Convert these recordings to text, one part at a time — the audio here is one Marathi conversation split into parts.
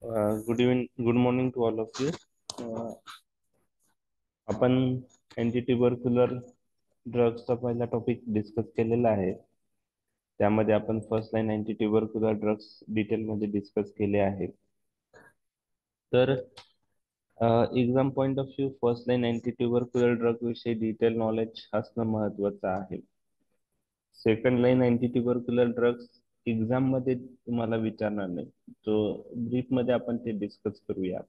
Good morning to all of you. आपण अँटी ट्युबरक्युलर ड्रग्सचा पहिला टॉपिक डिस्कस केलेला आहे. त्यामध्ये आपण first line anti tubercular drugs डिटेलमध्ये डिस्कस केले आहे. तर exam point of view first line anti tubercular drug विषयी डिटेल नॉलेज असणं महत्वाचं आहे. Second line anti tubercular drugs exam मध्ये तुम्हाला विचारणार नाही, तो ब्रीफ मध्ये आपण ते डिस्कस करूया.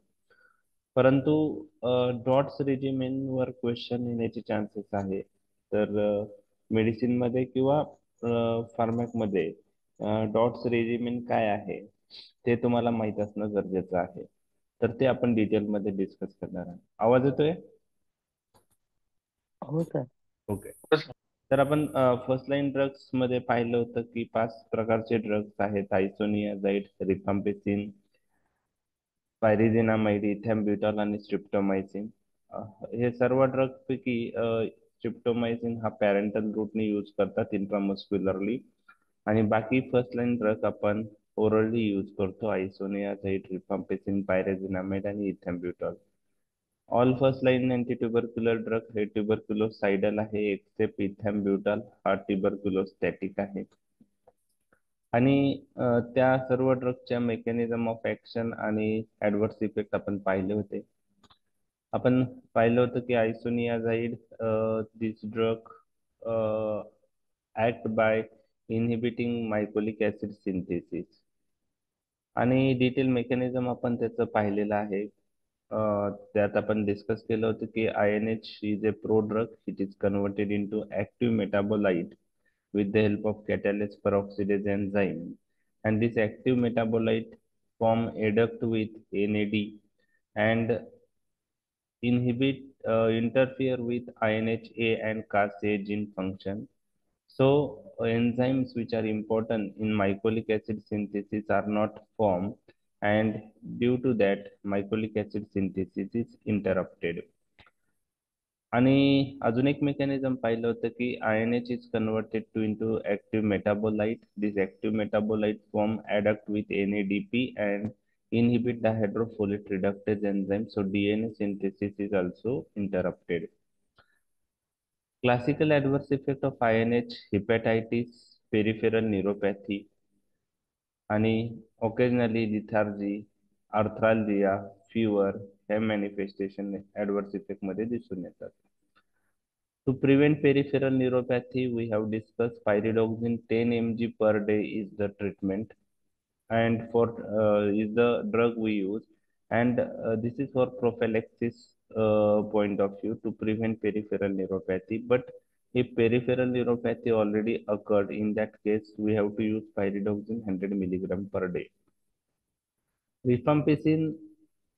परंतु डॉट्स रेजिमेनवर क्वेश्चन येण्याचे चान्सेस आहे. तर मेडिसिन मध्ये किंवा फार्मॅकमध्ये डॉट्स रेजिमेन काय आहे ते तुम्हाला माहित असणं गरजेचं आहे. तर ते आपण डिटेलमध्ये डिस्कस करणार आहे. आवाज येतोय? हो सर. ओके. तर आपण फर्स्ट लाईन ड्रग्स मध्ये पाहिलं होतं की 5 प्रकारचे ड्रग्स आहेत: आयसोनियाझाईड, रिफाम्पिसिन, पायरिझिनामाइड, इथॅम्ब्युटॉल आणि स्ट्रिप्टोमायसिन. हे सर्व ड्रग पैकी स्ट्रिप्टोमायसिन हा पॅरेंटल रूटने यूज करतात इंट्रामस्क्युलरली, आणि बाकी फर्स्ट लाईन ड्रग आपण ओरली यूज करतो: आयसोनियाझाईड, रिफाम्पिसिन, पायरिझिनामाइड आणि ethambutol. All first line anti tubercular drug हे ट्युबरक्युलोसाइडल आहे, एक्सेप्ट इथॅम्ब्युटॉल हा ट्युबरक्युलोस्टॅटिक आहे. आणि त्या सर्व ड्रगच्या मेकॅनिझम ऑफ ऍक्शन आणि ऍडव्हर्स इफेक्ट आपण पाहिले होते. आपण पाहिलं होतं की isoniazid, this drug act by inhibiting mycolic acid synthesis, आणि डिटेल मेकॅनिझम आपण त्याचं पाहिलेलं आहे. त्यात आपण डिस्कस केलं होतं की INH is a pro drug, it is converted into active metabolite with the help of catalase peroxidase enzyme, and this active metabolite form adduct with NAD and interfere with INHA and Cas-A gene function. So enzymes which are important in mycolic acid synthesis are not formed, and due to that mycolic acid synthesis is interrupted. आणि अजून एक मेकॅनिझम पाहिलं होतं की INH is converted to into active metabolite. This active metabolite form adduct with NADP and inhibit the hydrofolate reductase enzyme, so DNA synthesis is also interrupted. Classical adverse effect of INH: hepatitis, peripheral neuropathy, आणि occasionally lethargy, arthralgia, fever हे मॅनिफेस्टेशन ऍडव्हर्स इफेक्ट मध्ये दिसून येतात. To prevent peripheral neuropathy, we have discussed pyridoxine 10 mg per day is the treatment, and for is the drug we use, and this is for prophylaxis point of view to prevent peripheral neuropathy. But if peripheral neuropathy already occurred, in that case we have to use pyridoxine 100 milligram per day. Rifampicin,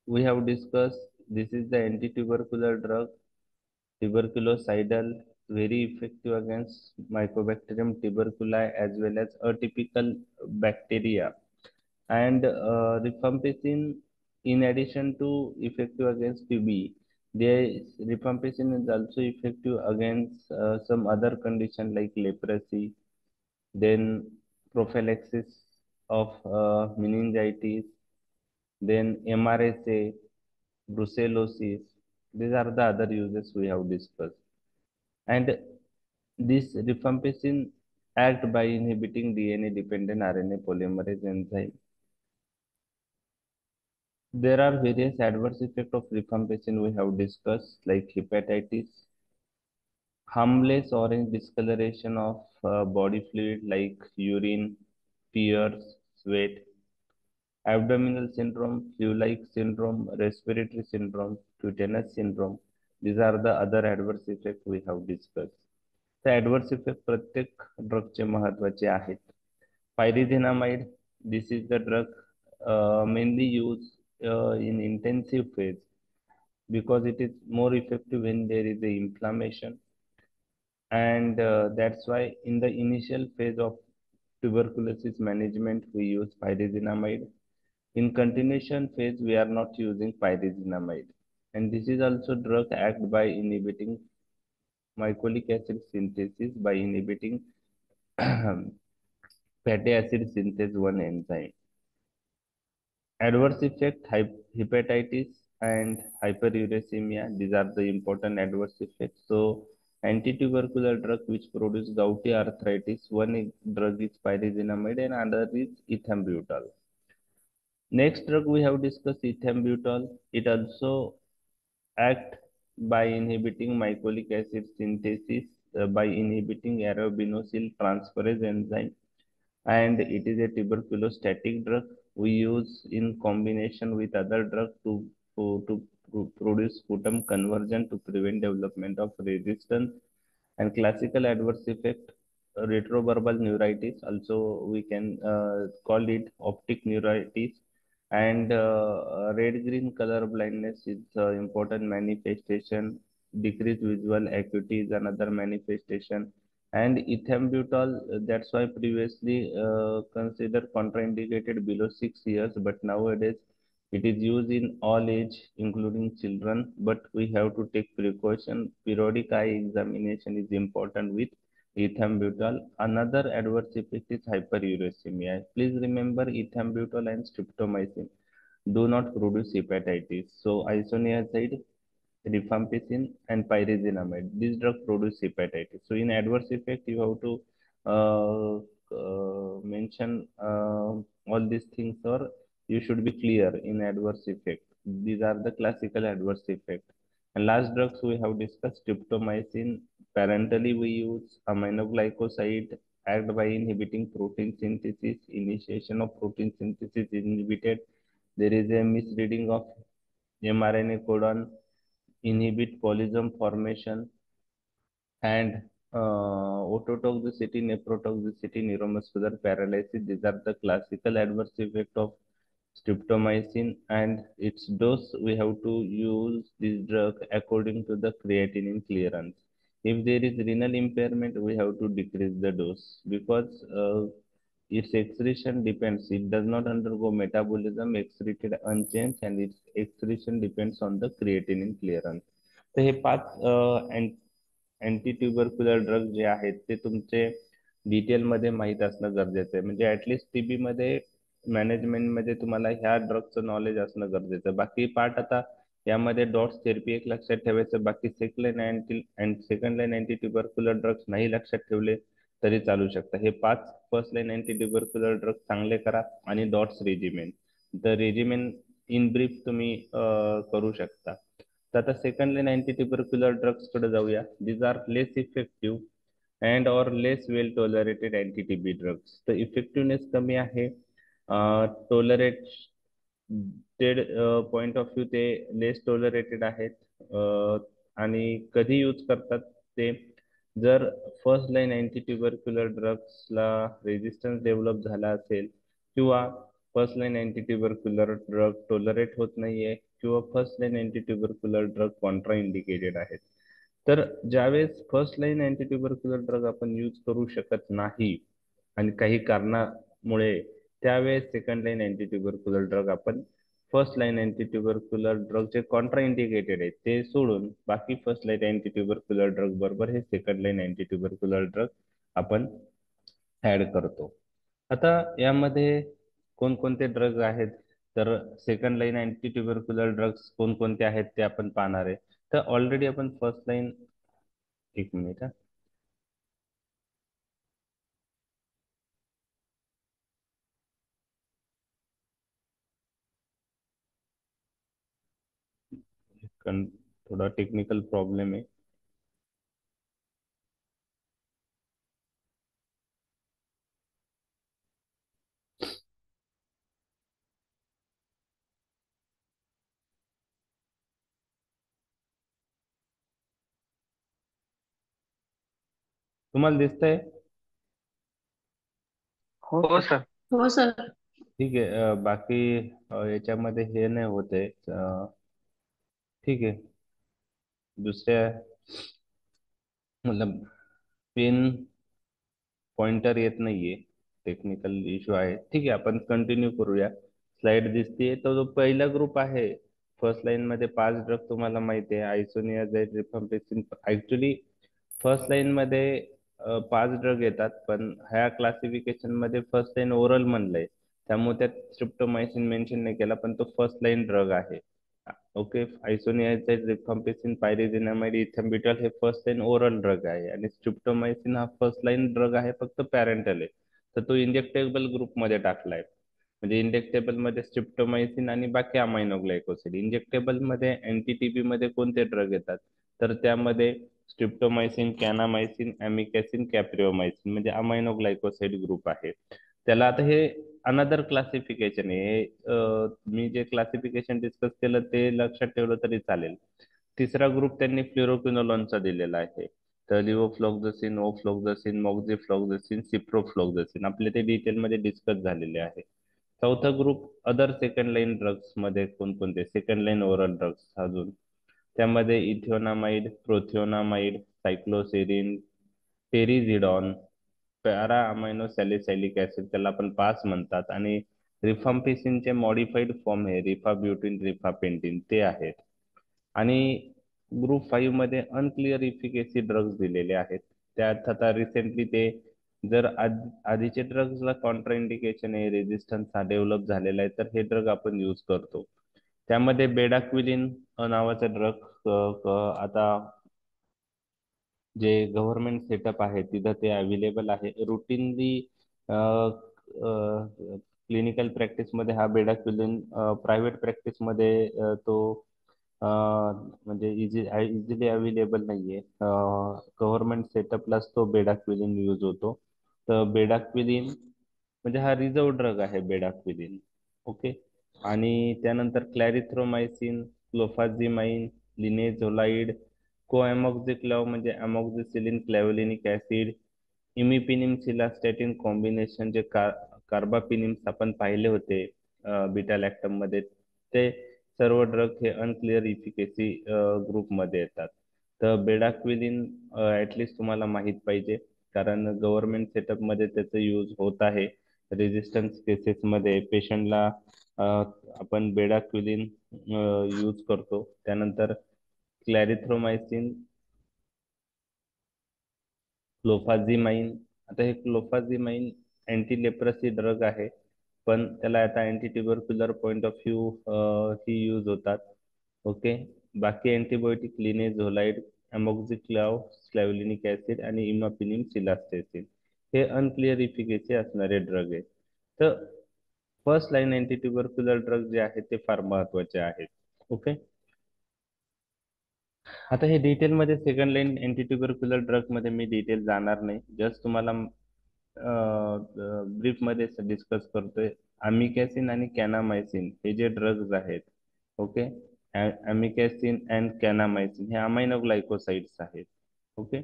we have discussed, this is the anti-tubercular drug, tuberculocidal, very effective against Mycobacterium tuberculi as well as atypical bacteria. And rifampicin, in addition to effective against TB, rifampicin is also effective against some other condition like leprosy, then prophylaxis of meningitis, then MRSA, brucellosis. These are the other uses we have discussed. And this rifampicin act by inhibiting DNA-dependent RNA polymerase enzyme. There are various adverse effects of rifampicin we have discussed, like hepatitis, harmless orange discoloration of body fluid like urine, tears, sweat, abdominal syndrome, flu-like syndrome, respiratory syndrome, cutaneous syndrome. These are the other adverse effects we have discussed. The adverse effect प्रत्येक ड्रगचे महत्वाचे आहेत. Pyridinamide, this is the drug mainly used in intensive phase because it is more effective when there is a inflammation, and that's why in the initial phase of tuberculosis management we use pyridinamide. In continuation phase we are not using pyridinamide, and this is also drug act by inhibiting mycolic acid synthesis by inhibiting fatty acid synthase 1 enzyme. Adverse effect, hepatitis and hyperuricemia. These are the important adverse effects. So, anti-tubercular drug which produce gouty arthritis. Drug is pyrazinamide and another is ethambutol. Next drug we have discussed ethambutol. It also act by inhibiting mycolic acid synthesis by inhibiting arabinosyl transferase enzyme, and it is a tuberculostatic drug we use in combination with other drugs to produce sputum conversion to prevent development of resistance. And classical adverse effect, retroverbal neuritis, also we can call it optic neuritis, and red green color blindness is important manifestation. Decreased visual acuity is another manifestation. And ethambutol, that's why previously considered contraindicated below 6 years, but nowadays it is used in all age including children, but we have to take precaution. Periodic eye examination is important with ethambutol. Another adverse effect is hyperuricemia. Please remember ethambutol and streptomycin do not produce hepatitis. So isoniazid, rifampicin, and pyrazinamide. These drugs produce hepatitis. So in adverse effect, you have to mention all these things, or you should be clear in adverse effect. These are the classical adverse effect. And last drugs we have discussed streptomycin. Parentally, we use aminoglycoside act by inhibiting protein synthesis. Initiation of protein synthesis is inhibited. There is a misreading of mRNA codon, inhibit polysome formation, and ototoxicity, nephrotoxicity, neuromuscular paralysis. These are the classical adverse effect of streptomycin, and its dose we have to use this drug according to the creatinine clearance. If there is renal impairment, we have to decrease the dose because its excretion depends. It does not undergo metabolism, excreted unchanged, and its excretion depends on the creatinine clearance. तर हे पाच अँटी ट्युबरक्युलर ड्रग जे आहेत ते तुमचे डिटेलमध्ये माहीत असणं गरजेचं आहे. म्हणजे ऍटलिस्ट टीबी मध्ये मॅनेजमेंटमध्ये तुम्हाला ह्या ड्रगचं नॉलेज असणं गरजेचं आहे. बाकी पार्ट आता यामध्ये डॉट्स थेरपी एक लक्षात ठेवायचं. बाकी second line anti tubercular drugs नाही लक्षात ठेवले तरी चालू शकतात. हे पाच first line anti tubercular drug चांगले करा आणि DOTS regiment. The regiment in brief तुम्ही करू शकता. तर आता second line anti tubercular drugs कडे जाऊया. These are less effective and or less well tolerated anti TB drugs. तर इफेक्टिव्हनेस कमी आहे, टॉलरेटेड पॉइंट ऑफ व्ह्यू ते लेस टॉलरेटेड आहेत. आणि कधी यूज करतात ते, जर फर्स्ट लाईन अँटी ट्युबरक्युलर ड्रग्सला रेजिस्टन्स डेव्हलप झाला असेल, किंवा first line anti tubercular drug tolerate होत नाहीये, किंवा first line anti tubercular drug contraindicated आहेत. तर ज्यावेळेस first line anti tubercular drug आपण यूज करू शकत नाही आणि काही कारणामुळे, त्यावेळेस second line anti tubercular drug आपण first line anti tubercular drug जे कॉन्ट्रा इंडिकेटेड आहे ते सोडून बाकी first line anti tubercular drug बरोबर हे second line anti tubercular drug आपण ऍड करतो. आता यामध्ये कोणकोणते ड्रग आहेत, तर second line anti tubercular drugs कोणकोणते आहेत ते आपण पाहणार आहे. तर ऑलरेडी आपण फर्स्ट लाईन, एक मिनिट हा, थोडा टेक्निकल प्रॉब्लेम आहे. तुम्हाला दिसतंय? हो सर. हो सर. ठीक आहे. बाकी याच्यामध्ये हे नाही होते. ठीक आहे. दुसऱ्या मतलब पेन पॉइंटर येत नाहीये, टेक्निकल इश्यू आहे. ठीक आहे, आपण कंटिन्यू करूया. स्लाइड दिसते. तो जो पहिला ग्रुप आहे फर्स्ट लाईन मध्ये, पाच ड्रग तुम्हाला माहिती आहे, आयसोनियाझाइड, रिफाम्पिसिन. ऍक्च्युली फर्स्ट लाईन मध्ये पाच ड्रग येतात, पण ह्या क्लासिफिकेशन मध्ये फर्स्ट लाईन ओरल म्हणलंय. त्यामुळे त्यात स्ट्रिप्टोमायसिन मेन्शन नाही केला, पण तो फर्स्ट लाईन ड्रग आहे. ओके, आयसोनियाझाइड, रिफाम्पिसिन, पायरिझिनामाइड, इथेम्बिटॉल हे फर्स्ट लाईन ओरल ड्रग आहे, आणि स्ट्रिप्टोमायसिन हा फर्स्ट लाईन ड्रग आहे, फक्त पॅरेंटल आहे. तर तो इंजेक्टेबल ग्रुपमध्ये टाकलाय. म्हणजे इंजेक्टेबल मध्ये स्ट्रिप्टोमायसिन आणि बाकी अमायनो ग्लायकोसिड. इंजेक्टेबल मध्ये अँटी टीबी मध्ये कोणते ड्रग येतात, तर त्यामध्ये स्ट्रिप्टोमायसिन, कॅनामायसिन, अमिकॅसिन, कॅप्रिओमायसिन म्हणजे अमायनो ग्लायकोसाइड ग्रुप आहे. त्याला आता हे अनदर क्लासिफिकेशन आहे. मी जे क्लासिफिकेशन डिस्कस केलं ते लक्षात ठेवलं तरी चालेल. तिसरा ग्रुप त्यांनी फ्लोरोक्विनोलॉनचा दिलेला आहे. तर लिओफ्लॉक्झासिन, ओफ्लॉक्झासिन, मॉक्झिफ्लॉक्झासिन, सिप्रोफ्लॉक्झासिन आपले ते डिटेलमध्ये डिस्कस झालेले आहे. चौथा group other second line drugs मध्ये कोणकोणते, सेकंड लाईन ओरल ड्रग्स अजून त्यामध्ये इथिओनामाइड, प्रोथिओनामाइड, सायक्लोसेरिन, टेरिझिडॉन, पॅरा अमायनो सॅलिसॅलिक ऍसिड त्याला आपण पास म्हणतात, आणि रिफाम्पिसिनचे मॉडिफाईड फॉर्म आहे रिफाब्युटिन, रिफापेंटिन ते आहेत. आणि ग्रुप 5 मध्ये अनक्लिअर इफिकेसी ड्रग्ज दिलेले आहेत. त्यात आता रिसेंटली ते जर आधीचे ड्रग्जला कॉन्ट्राइंडिकेशन आहे, रेजिस्टन्स हा डेव्हलप झालेला आहे, तर हे ड्रग आपण यूज करतो. त्यामध्ये बेडाक्विलिन नावाचा ड्रग आता जे गव्हर्नमेंट सेटअप आहे तिथं ते अवेलेबल आहे रुटीनली. क्लिनिकल प्रॅक्टिसमध्ये हा बेडाक्विलिन, प्रायव्हेट प्रॅक्टिसमध्ये तो म्हणजे इझिली अवेलेबल नाहीये. गव्हर्नमेंट सेटअपलाच तो बेडाक्विलिन यूज होतो. तर बेडाक्विलिन म्हणजे हा रिझर्व ड्रग आहे बेडाक्विलिन. ओके. आणि त्यानंतर क्लॅरिथ्रोमायसिन, क्लोफाझिमाइन, लिनेझोलाइड, कोॲमॉक्झिक्लाव म्हणजे अमॉक्झिसिलिन क्लॅव्हलिनिक ऍसिड, इमिपिनिम सिलास्टॅटिन कॉम्बिनेशन जे कार्बापिनिम्स आपण पाहिले होते बीटा लॅक्टम मध्ये, ते सर्व ड्रग हे अनक्लिअर इफिकेसी ग्रुपमध्ये येतात. तर बेडाक्विलिन ऍटलिस्ट तुम्हाला माहित पाहिजे, कारण गव्हर्नमेंट सेटअपमध्ये त्याचा यूज होत आहे. रेजिस्टन्स केसेसमध्ये पेशंटला आपण बेडाक्विलिन यूज करतो. त्यानंतर क्लॅरिथ्रोमायसिन, क्लोफाझिमाइन. आता हे क्लोफाझिमाइन अँटी लेप्रसी ड्रग आहे, पण त्याला आता anti tubercular point of view ही यूज होतात. ओके. बाकी antibiotic linezolid, amoxiclav, clavulanic acid आणि इमापिनिम सिलास्टेसिन हे अनक्लिअर इफिकेसी असणारे ड्रग आहेत. तर first line anti tubercular drug जे आहेत ते फार महत्वाचे आहेत. ओके. आता हे डिटेलमध्ये second line anti tubercular drug मध्ये मी डिटेल जाणार नाही, जस्ट तुम्हाला ब्रीफ मध्ये डिस्कस करतोय. अमिकॅसिन आणि कॅनामायसिन हे जे ड्रग्ज आहेत, ओके, अमिकॅसिन अँड कॅनामायसिन हे अमायनो ग्लायकोसाइड्स आहेत. ओके.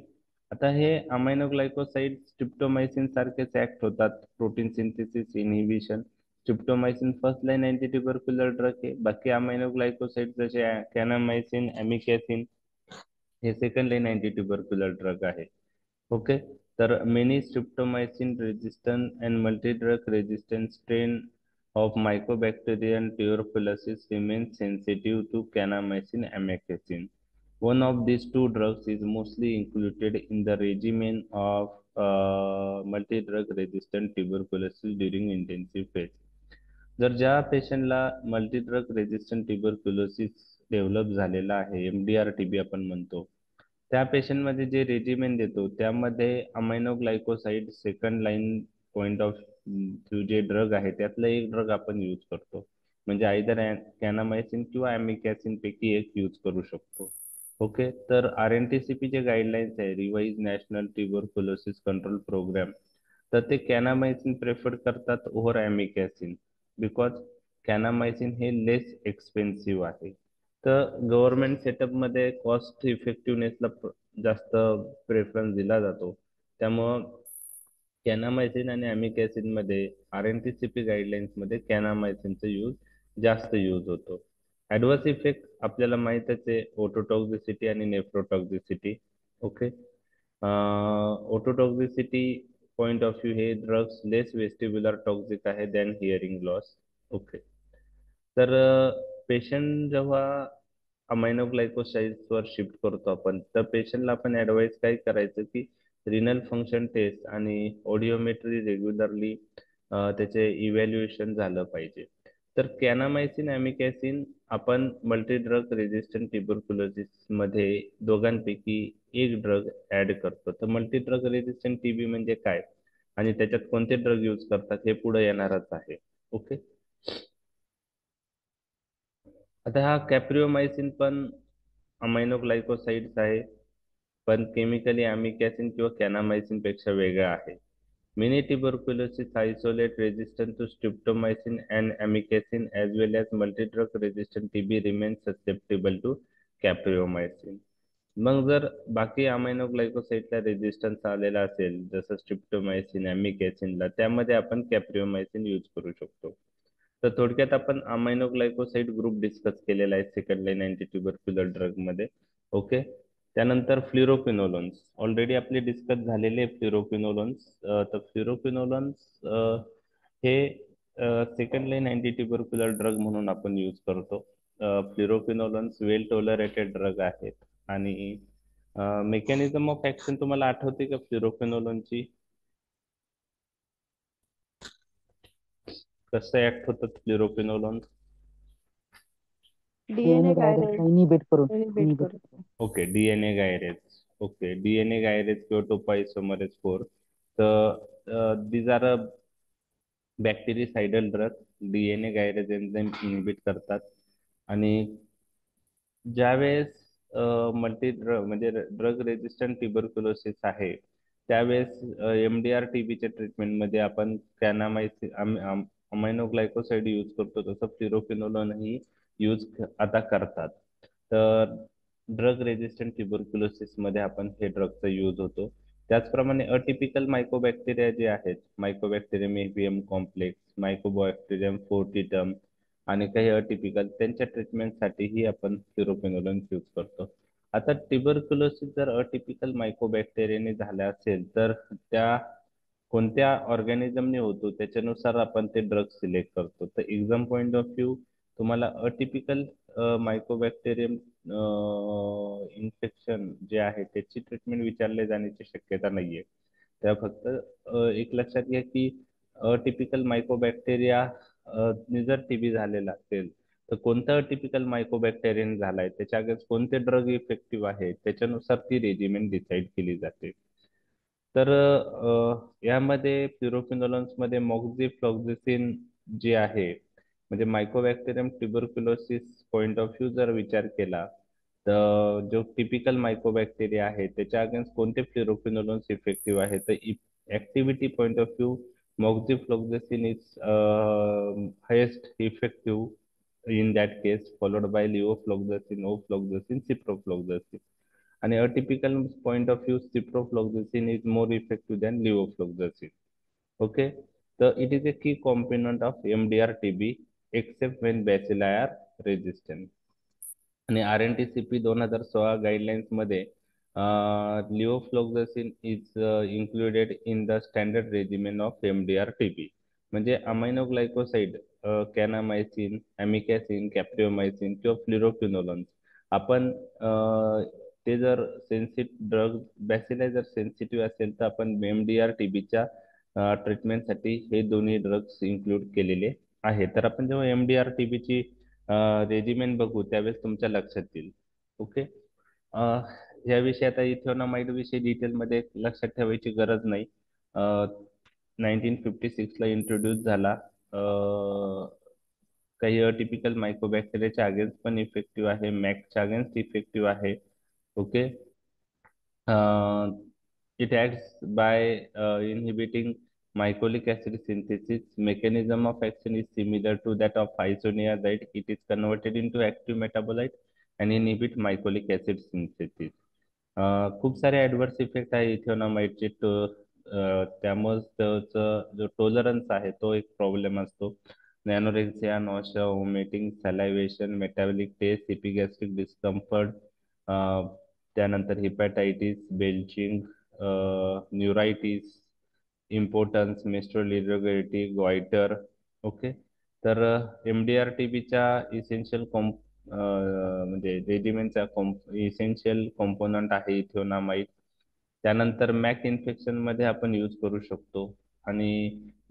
आता हे अमायनो ग्लायकोसाइड स्ट्रिप्टोमायसिन सारखेच ऍक्ट होतात, protein synthesis inhibition. Streptomycin first line anti tubercular drug आहे, बाकी अमायनो ग्लायकोसाइड जसे कॅनामायसिन, अमिकॅसिन हे second line anti tubercular drug आहे. ओके. तर many streptomycin resistant and multi drug resistant strain of Mycobacterium tuberculosis remains sensitive to kanamycin amikacin. One of these two drugs is mostly included in the regimen of multi-drug resistant tuberculosis during intensive phase. जर ज्या पेशंटला मल्टीड्रग रेजिस्टंट ट्युबरक्युलोसिस डेव्हलप झालेला आहे, MDR TB आपण म्हणतो, त्या पेशंटमध्ये जे रेजिमेन देतो त्यामध्ये amino glycoside second line point of view जे ड्रग आहे त्यातलं एक ड्रग आपण यूज करतो. म्हणजे आयदर कॅनामायसिन किंवा अमिकॅसिन पैकी एक यूज करू शकतो. ओके. तर RNTCP जे गाईडलाईन्स आहे, revised national tuberculosis control programme, तर ते कॅनामायसिन प्रेफर करतात ओव्हर अमिकॅसिन, बिकॉज कॅनामायसिन हे लेस एक्सपेन्सिव्ह आहे. तर गव्हर्नमेंट सेटअपमध्ये कॉस्ट इफेक्टिव्हनेसला जास्त प्रेफरन्स दिला जातो. त्यामुळं कॅनामायसिन आणि अमिक ऍसिड मध्ये RNTCP गाईडलाईन्स मध्ये कॅनामायसिनचा यूज जास्त यूज होतो. ऍडव्हर्स इफेक्ट आपल्याला माहितच आहे, ओटोटॉक्झिसिटी आणि नेफ्रोटॉक्झिसिटी. ओके. ओटोटॉक्झिसिटी पॉइंट ऑफ व्ह्यू हे ड्रग्स लेस वेस्टिब्युलर टॉक्झिक आहे दॅन हिअरिंग लॉस. ओके. तर पेशंट जेव्हा अमायनो वर शिफ्ट करतो आपण, तर पेशंटला आपण ऍडवाइस काय करायचं की रिनल फंक्शन टेस्ट आणि ऑडिओमेट्री रेग्युलरली त्याचे इव्हॅल्युएशन झालं पाहिजे. तर कॅनामायसिन ॲमिकॅसिन आपण मल्टी ड्रग रेजिस्टंट ट्युबरक्युलोसिस मध्ये दोघांपैकी एक ड्रग ऍड करतो. तर मल्टी ड्रग रेजिस्टंट टीबी म्हणजे काय आणि त्याच्यात कोणते ड्रग यूज करतात हे पुढे येणारच आहे. ओके. आता हा कॅप्रिओमायसिन पण अमायनोग्लायकोसाइड्स आहे, पण केमिकली अमिकॅसिन किंवा कॅनामायसिन पेक्षा वेगळा आहे. Many tuberculosis isolate resistant to streptomycin and amikacin as well as multi-drug resistant TB remains susceptible to capreomycin. मग जर बाकी अमायनो ग्लायकोसाइडला रेजिस्टन्स आलेला असेल जसं स्ट्रिप्टोमायसिन अमिकॅसिनला, त्यामध्ये आपण कॅप्रिओमायसिन यूज करू शकतो. तर थोडक्यात आपण अमायनो ग्लायकोसाइड ग्रुप डिस्कस केलेला आहे second line anti tubercular drug मध्ये. ओके. त्यानंतर फ्लुरोक्विनोलोन्स ऑलरेडी आपले डिस्कस झालेले फ्लुरोक्विनोलोन्स. तर फ्लुरोक्विनोलोन्स हे second line anti tubercular drug म्हणून आपण यूज करतो. फ्लुरोक्विनोलोन्स वेल टॉलरेटेड ड्रग आहेत आणि मेकॅनिझम ऑफ ऍक्शन तुम्हाला आठवते का फ्लुरोक्विनोलोनची? कसं ऍक्ट होतात फ्लुरोक्विनोलोन? डीएनए गायरेज इनिबिट करून okay, DNA gyrase. Okay, DNA gyrase किंवा टोपाइसोमरेज 4. तर these are bactericidal drug. DNA gyrase enzyme inhibit करतात आणि ज्यावेळेस मल्टी ड्रग म्हणजे ड्रग रेजिस्टंट ट्युबरक्युलोसिस आहे त्यावेळेस एमडीआर टीबीच्या ट्रीटमेंटमध्ये आपण कॅनामायसिन अमायनोग्लायकोसाइड यूज करतो, तसं फ्लुरोक्विनोलोनही यूज आता करतात. तर ड्रग रेजिस्टंट ट्युबरक्युलोसिस मध्ये आपण हे ड्रगचा यूज होतो. त्याचप्रमाणे अटिपिकल मायकोबॅक्टेरिया जे आहेत, मायकोबॅक्टेरियम एव्हियम कॉम्प्लेक्स, मायकोबॅक्टेरियम फोर्टिटम आणि काही अटिपिकल, त्यांच्या ट्रीटमेंटसाठीही आपण फ्लुरोक्विनोलोन यूज करतो. आता ट्युबरक्युलोसिस जर अटिपिकल मायकोबॅक्टेरियाने झाला असेल तर त्या कोणत्या ऑर्गॅनिझमने होतो त्याच्यानुसार आपण ते ड्रग सिलेक्ट करतो. तर एक्झाम पॉईंट ऑफ व्ह्यू तुम्हाला अटिपिकल मायकोबॅक्टेरियम इन्फेक्शन जे आहे त्याची ट्रीटमेंट विचारले जाण्याची शक्यता नाहीये. त्या फक्त एक लक्षात घ्या की टिपिकल मायकोबॅक्टेरिया जर टीबी झालेला असेल तर कोणता टिपिकल मायकोबॅक्टेरियन झालाय त्याच्या अगेन्स्ट कोणते ड्रग इफेक्टिव्ह आहे त्याच्यानुसार ती रेजिमेंट डिसाईड केली जाते. तर यामध्ये फ्लुरोक्विनोलोन्स मध्ये मॉक्झिफ्लॉक्झिसिन जे आहे म्हणजे Mycobacterium tuberculosis point of view जर विचार केला तर जो टिपिकल मायकोबॅक्टेरिया आहे त्याच्या अगेन्स्ट कोणते फ्लुरोक्विनोलोन्स इफेक्टिव्ह आहे, तर activity point of view moxifloxacin is highest effective in that case, followed by levofloxacin, ofloxacin, ciprofloxacin. आणि atypical point of view, ciprofloxacin is more effective than levofloxacin. Okay, so it is a key component of MDR-TB except when bacilli are resistant. आणि RNTCP 2016 गाईडलाईन्स मध्ये levofloxacin is included in the standard regimen of MDR TB. म्हणजे aminoglycoside, kanamycin, amikacin, capreomycin किंवा फ्लुरोक्विनोलोन आपण ते जर ड्रग बॅसिलाय जर सेन्सिटिव्ह असेल तर आपण एमडीआर टीबीच्या ट्रीटमेंटसाठी हे दोन्ही ड्रग्स इन्क्लूड केलेले आहे. तर आपण जेव्हा एमडीआर टीबीची रेजिमेंट बघू त्यावेळेस तुमच्या लक्षात येईल. ओके. याविषयी आता इथेनॉमाइड विषयी डिटेलमध्ये लक्षात ठेवायची गरज नाही. 1956ला इंट्रोड्यूस झाला. काही अटिपिकल मायकोबॅक्टेरियाच्या अगेन्स्ट पण इफेक्टिव्ह आहे, मॅकच्या अगेन्स्ट इफेक्टिव्ह आहे. Okay. It acts by inhibiting mycolic acid synthesis. Mechanism of action is similar to that of isoniazid. It is converted into active metabolite and inhibit mycolic acid synthesis. खूप सारे ऍडव्हर्स इफेक्ट आहे इथेनॉमाइडचे. त्यामुळे जो टॉलरन्स आहे तो एक प्रॉब्लेम असतो. Anorexia, nausea, vomiting, salivation, metabolic taste, epigastric discomfort, त्यानंतर hepatitis, belching, neuritis, importance, menstrual irregularity, goitre. Okay. तर एमडीआर टीबीच्या इसेन्शियल म्हणजे रेजिमेंटचा इसेन्शियल कॉम्पोनंट आहे इथेनॉमाइड. त्यानंतर मॅक इन्फेक्शन मध्ये आपण यूज करू शकतो. आणि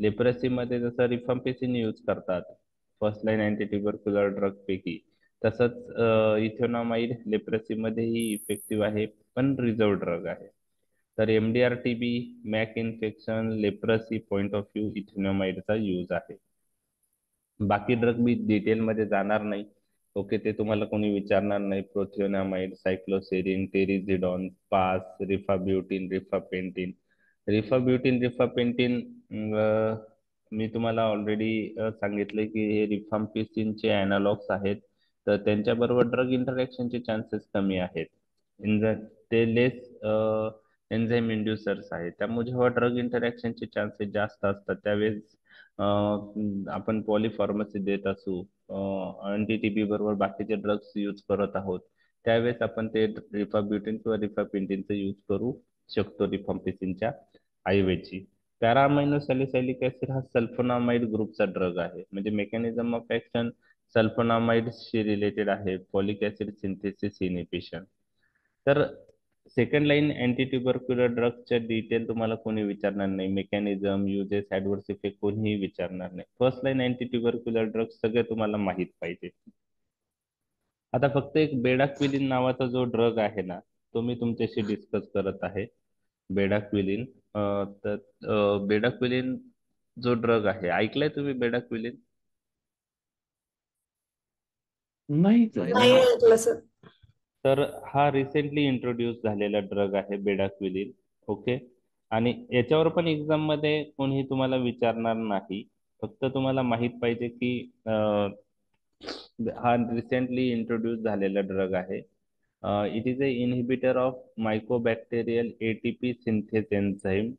लेप्रसीमध्ये जसं रिफाम्पिसिन यूज करतात first line anti tubercular drug पैकी, तसंच इथेनॉमाइड लेप्रसीमध्येही इफेक्टिव्ह आहे, पण रिझर्व ड्रग आहे. तर MDR TB, MAC infection, leprosy point of view इथेनॉमाइडचा यूज आहे. बाकी ड्रग मी डिटेलमध्ये जाणार नाही. ओके, ते तुम्हाला कोणी विचारणार नाही. प्रोथिओनामाइड, सायक्लोसेरिन, टेरिझिडॉन, पास, रिफाब्युटिन, रिफापेंटिन. रिफापेंटिन मी तुम्हाला ऑलरेडी सांगितले की हे रिफाम्पिसिनचे अॅनालॉग्स आहेत. तर त्यांच्याबरोबर ड्रग इंटरॅक्शनचे चान्सेस कमी आहेत. इन ते लेस एन्झाईम इंड्युसर्स आहेत. त्यामुळे जेव्हा ड्रग इंटरॅक्शनचे चान्सेस जास्त असतात त्यावेळेस आपण पॉलिफार्मसी देत असू, अँटी टीबी बरोबर बाकीचे ड्रग्स यूज करत आहोत, त्यावेळेस आपण ते रिफाब्युटिन किंवा रिफापिंटिनचा यूज करू शकतो रिफाम्पिसिनच्या ऐवजी. पॅरामायनो सॅलिसायलिक ऍसिड हा सल्फोनामाइड ग्रुपचा ड्रग आहे. म्हणजे मेकॅनिझम ऑफ ऍक्शन सल्फोनामाइडशी रिलेटेड आहे, फॉलिक ऍसिड सिंथेसिस इनिबिशन. तर सेकंड लाईन अँटी ट्युबरक्युलर ड्रगच्या डिटेल तुम्हाला कोणी विचारणार नाही, मेकॅनिझम, युजेस, ऍडव्हर्स इफेक्ट कोणीही विचारणार नाही. First line anti tubercular drug सगळे तुम्हाला माहित पाहिजे. आता फक्त एक बेडाक्विलिन नावाचा जो ड्रग आहे ना, तो मी तुमच्याशी डिस्कस करत आहे. बेडाक्विलिन. तर बेडाक्विलिन जो ड्रग आहे, ऐकलाय तुम्ही बेडाक्विलिन? नाही सर, नाही नाही. ऐकलं सर. तर हा रिसेंटली इंट्रोड्यूस झालेला ड्रग आहे बेडाक्विलिन. ओके. आणि याच्यावर पण एक्झाम मध्ये कोणीही तुम्हाला विचारणार नाही. फक्त तुम्हाला माहित पाहिजे की हा रिसेंटली इंट्रोड्यूस झालेला ड्रग आहे. It is a inhibitor of mycobacterial ATP synthase enzyme.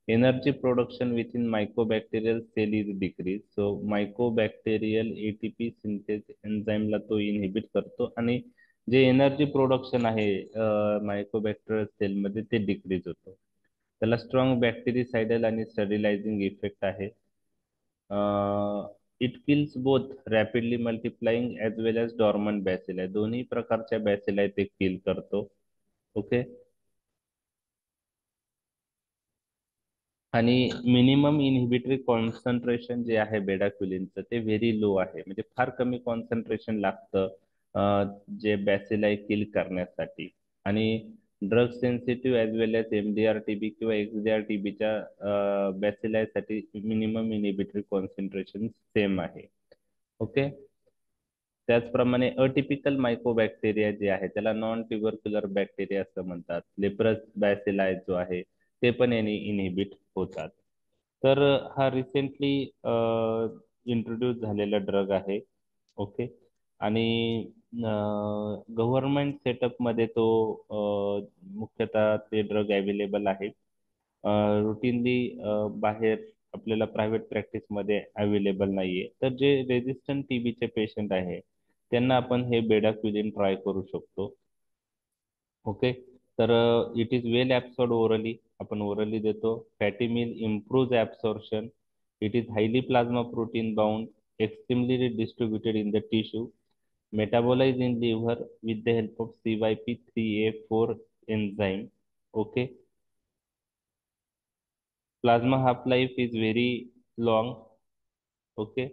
Energy production with in mycobacterial cell is decrease. So mycobacterial ATP synthase एन्झाइमला तो इनहिबिट करतो आणि जे एनर्जी प्रोडक्शन आहे मायकोबॅक्टेरियल सेलमध्ये ते डिक्रीज होतं. त्याला स्ट्रॉंग बॅक्टेरिसाइडल आणि स्टरिलायझिंग इफेक्ट आहे. It kills both rapidly multiplying as well as dormant bacilli. दोन्ही प्रकारच्या बॅसिलाय ते किल करतो. ओके. आणि मिनिमम इनहिबिटरी कॉन्सन्ट्रेशन जे आहे बेडाक्विलिनचं ते व्हेरी लो आहे. म्हणजे फार कमी कॉन्सन्ट्रेशन लागतं जे बॅसिलाय किल करण्यासाठी. आणि drug sensitive as well as MDR TB किंवा एक्सडीआर टीबीच्या बॅसिलायसाठी मिनिमम इनहिबिटरी कॉन्सन्ट्रेशन सेम आहे. ओके. त्याचप्रमाणे अटिपिकल मायकोबॅक्टेरिया जे आहे त्याला नॉन ट्युबरक्युलर बॅक्टेरिया असं म्हणतात. लेप्रस बॅसिलाय जो आहे ते पण याने इनहिबिट होतात. तर हा रिसेंटली इंट्रोड्यूस झालेला ड्रग आहे. ओके. आणि गव्हर्नमेंट सेटअपमध्ये तो मुख्यतः ते ड्रग अवेलेबल आहे. रुटीनली बाहेर आपल्याला प्रायव्हेट प्रॅक्टिसमध्ये अवेलेबल नाहीये. तर जे रेजिस्टंट टीबीचे पेशंट आहे त्यांना आपण हे बेडाक्विलिन ट्राय करू शकतो. ओके. तर it is well absorbed orally. आपण ओरली देतो. Fatty meal improve absorption. It is highly plasma protein bound, extremely distributed in the tissue, metabolise in liver with the help of CYP3A4 enzyme. Okay. Plasma half life is very long. Okay.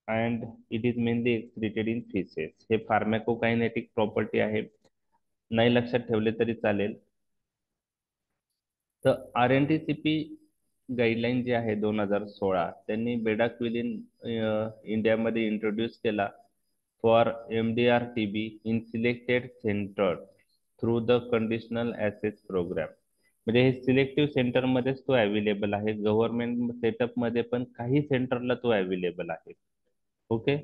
And it is mainly excreted in feces. हे फार्मॅकोकायनेटिक प्रॉपर्टी आहे, नाही लक्षात ठेवले तरी चालेल. तर RNTCP गाईडलाईन जी आहे 2016, त्यांनी बेडाक्विलिन इंडियामध्ये इंट्रोड्यूस केला for MDR TB in selected centre through the conditional access programme. म्हणजे हे सिलेक्टिव्ह सेंटरमध्येच तो अवेलेबल आहे. गव्हर्नमेंट सेटअपमध्ये पण काही सेंटरला तो अवेलेबल आहे. ओके.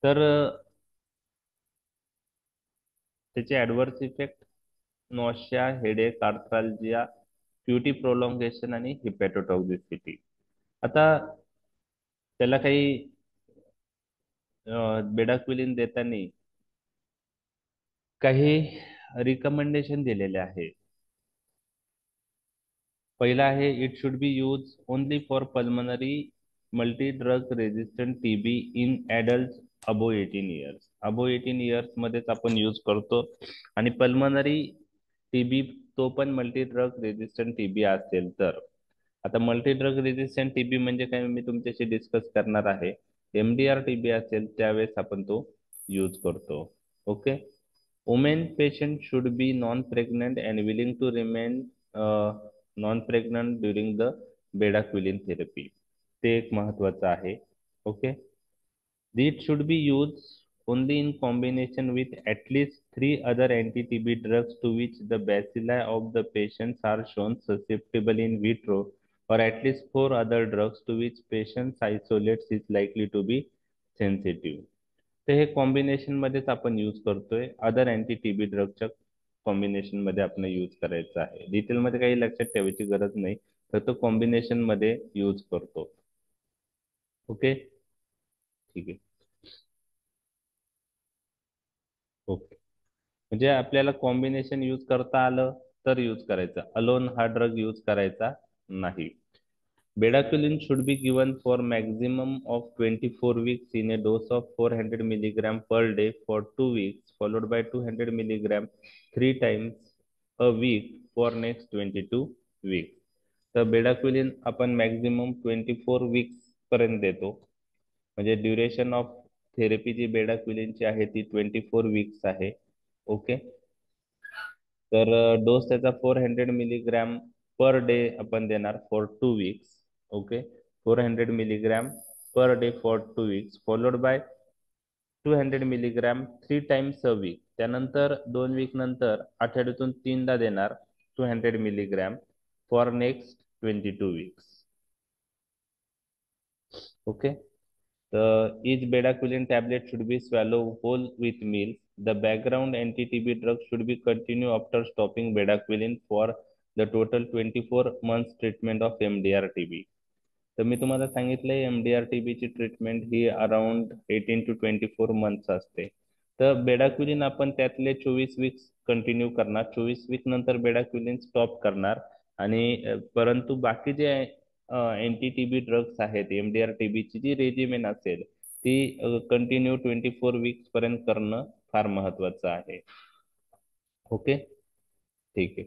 तर त्याचे adverse effect nausea, headache, arthralgia, QT prolongation आणि हिपॅटोटॉक्झिसिटी. आता त्याला काही बेडाक्विलिन देताना काही रिकमेंडेशन दिलेले आहे. पहिला आहे, it should be use only for pulmonary multi drug resistant TB in adult above 18 years. Above 18 years मध्येच आपण यूज करतो. आणि पल्मनरी टीबी तो पण मल्टी ड्रग रेजिस्टंट टीबी असेल तर. आता मल्टी ड्रग रेजिस्टंट टीबी म्हणजे काय मी तुमच्याशी डिस्कस करणार आहे. एमडीआर टीबी असेल त्यावेळेस आपण तो यूज करतो. Okay. Women patient should be non pregnant and willing to remain non pregnant during the bedaquiline therapy. ते एक महत्वाचं आहे. Okay. It should be used only in combination with at least three other anti-TB drugs to which the bacilli of the patients are shown susceptible in vitro, or at least four other drugs to which patients isolates is likely to be sensitive. तर हे कॉम्बिनेशन मध्येच आपण यूज करतोय. अदर अँटी टीबी ड्रगच्या कॉम्बिनेशन मध्ये आपण यूज करायचं आहे. डिटेल मध्ये काही लक्षात ठेवायची गरज नाही, फक्त कॉम्बिनेशन मध्ये यूज करतो. ओके. ठीक आहे. ओके. म्हणजे आपल्याला कॉम्बिनेशन यूज करता आलं तर यूज करायचं, अलोन हा ड्रग यूज करायचा नाही. Bedaquiline should be given for maximum of 24 weeks in a dose of 400 milligram per day for 2 weeks followed by 200 milligram 3 times a week for next 22 weeks. तर बेडाक्युलिन आपण मॅक्झिमम 24 वीक्स पर्यंत देतो. म्हणजे ड्युरेशन ऑफ थेरपी जी बेडाक्विलिनची आहे ती 24 वीक्स आहे. ओके. तर डोस त्याचा 400 मिलीग्रॅम पर डे आपण देणार for 2 weeks. Okay. 400 milligram per day for 2 weeks followed by 200 milligram 3 times a weak. त्यानंतर 2 वीक नंतर आठवड्यातून 3दा देणार 200 milligram for next 22 weeks. Okay. Each bedaquiline tablet should be swallowed whole with meals. The background anti-TB drug should be continued after stopping bedaquiline for the total 24 months treatment of MDR-TB. तर मी तुम्हाला सांगितलंय MDR-TB ची treatment he around 18 to 24 months असते. तर बेडाक्विलिन आपण त्यातले 24 वीक्स कंटिन्यू करणार, 24 वीक नंतर बेडाक्विलिन स्टॉप करणार. आणि परंतु बाकी जे अँटी टीबी ड्रग्स आहेत, एमडीआर टीबीची जी रेजिमेन असेल ती कंटिन्यू 24 वीक्स पर्यंत करणं फार महत्वाचं आहे. ओके. ठीक आहे.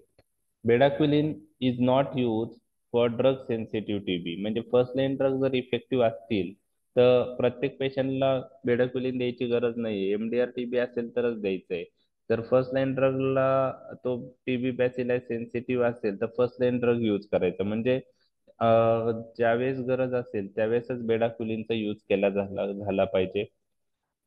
Bedaquiline is not use for drug sensitive TB. म्हणजे फर्स्ट लाईन ड्रग जर इफेक्टिव्ह असतील तर प्रत्येक पेशंटला बेडाक्विलिन द्यायची गरज नाही. एमडीआर टीबी असेल तरच द्यायचंय. तर फर्स्ट लाईन ड्रगला तो टीबी बॅसिलाय सेन्सिटिव्ह असेल तर फर्स्ट लाईन ड्रग यूज करायचा. म्हणजे ज्यावेळेस गरज असेल त्यावेळेसच बेडाक्विलिनचा यूज केला झाला पाहिजे.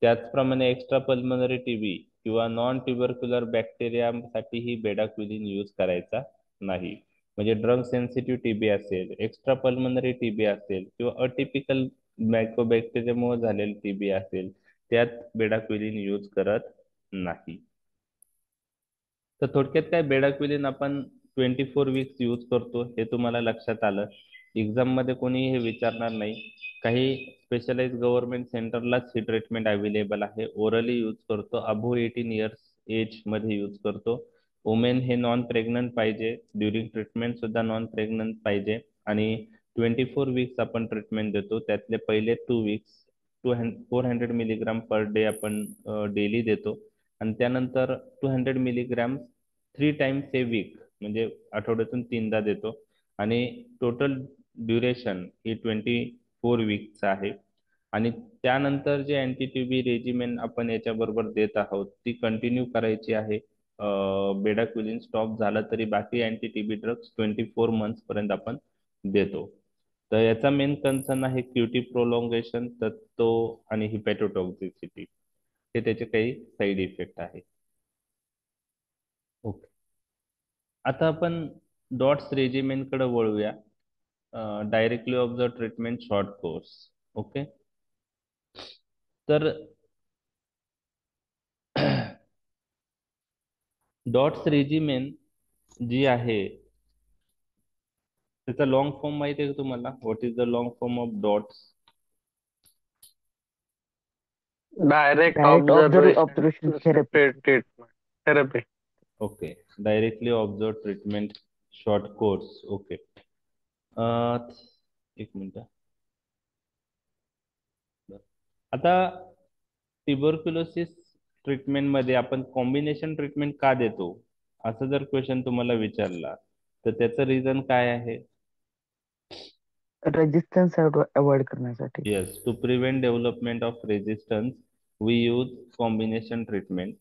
त्याचप्रमाणे एक्स्ट्रा पल्मनरी टीबी किंवा नॉन ट्युबरक्युलर बॅक्टेरियासाठीही बेडाक्विलिन यूज करायचा नाही. म्हणजे ड्रग सेन्सिटिव्ह टीबी असेल, एक्स्ट्रा पल्मनरी टीबी असेल किंवा अटिपिकल मायकोबॅक्टेरियामुळे झालेली टीबी असेल त्यात बेडाक्विलिन यूज करत नाही. तर थोडक्यात काय, बेडाक्विलिन आपण 24 वीक्स यूज करतो हे तुम्हाला लक्षात आलं. एक्झाम मध्ये कोणी हे विचारणार नाही. काही स्पेशलाइज गव्हर्नमेंट सेंटरलाच ही ट्रीटमेंट अवेलेबल आहे. ओरली यूज करतो, अबो 18 इयर्स एज मध्ये यूज करतो. वुमेन हे नॉन प्रेग्नंट पाहिजे, ड्युरिंग ट्रीटमेंट सुद्धा नॉन प्रेग्नंट पाहिजे. आणि 24 वीक्स आपण ट्रीटमेंट देतो. त्यातले पहिले 2 वीक्स 400 मिलीग्राम पर डे आपण डेली देतो. आणि त्यानंतर 200 मिलीग्राम 3 टाइम्स ए वीक म्हणजे आठवड्यातून 3दा देतो. आणि टोटल ड्युरेशन ही 24 वीक्स आहे. आणि त्यानंतर जे अँटी टीबी रेजिमेन आपण याच्याबरोबर देत आहोत ती कंटिन्यू करायची आहे. बेडाक्विलिन स्टॉप झाला तरी बाकी अँटी टीबी ड्रग्स 24 मंथ्स पर्यंत आपण देतो. तर याचा मेन कन्सर्न आहे क्यूटी प्रोलॉंगेशन, तर तो आणि हिपॅटोटॉक्झिसिटी हे त्याचे काही साईड इफेक्ट आहे. ओके. आता आपण डॉट्स रेजिमेन कडे वळूया. Directly observed treatment short course. Okay. तर डॉट्स रेजिमेन जी आहे त्याचा लॉंग फॉर्म माहिती आहे का तुम्हाला? What is the long form of dots? Direct direct observation observation therapy. Treatment therapy. Okay. Directly observed treatment short course. Okay. एक मिनिट. आता ट्युबरक्युलोसिस ट्रीटमेंटमध्ये आपण कॉम्बिनेशन ट्रीटमेंट का देतो, असं जर क्वेश्चन तुम्हाला विचारला तर त्याचं रिझन काय आहे? रेजिस्टन्स अवॉइड करण्यासाठी. Yes, to prevent development of resistance we use combination treatment.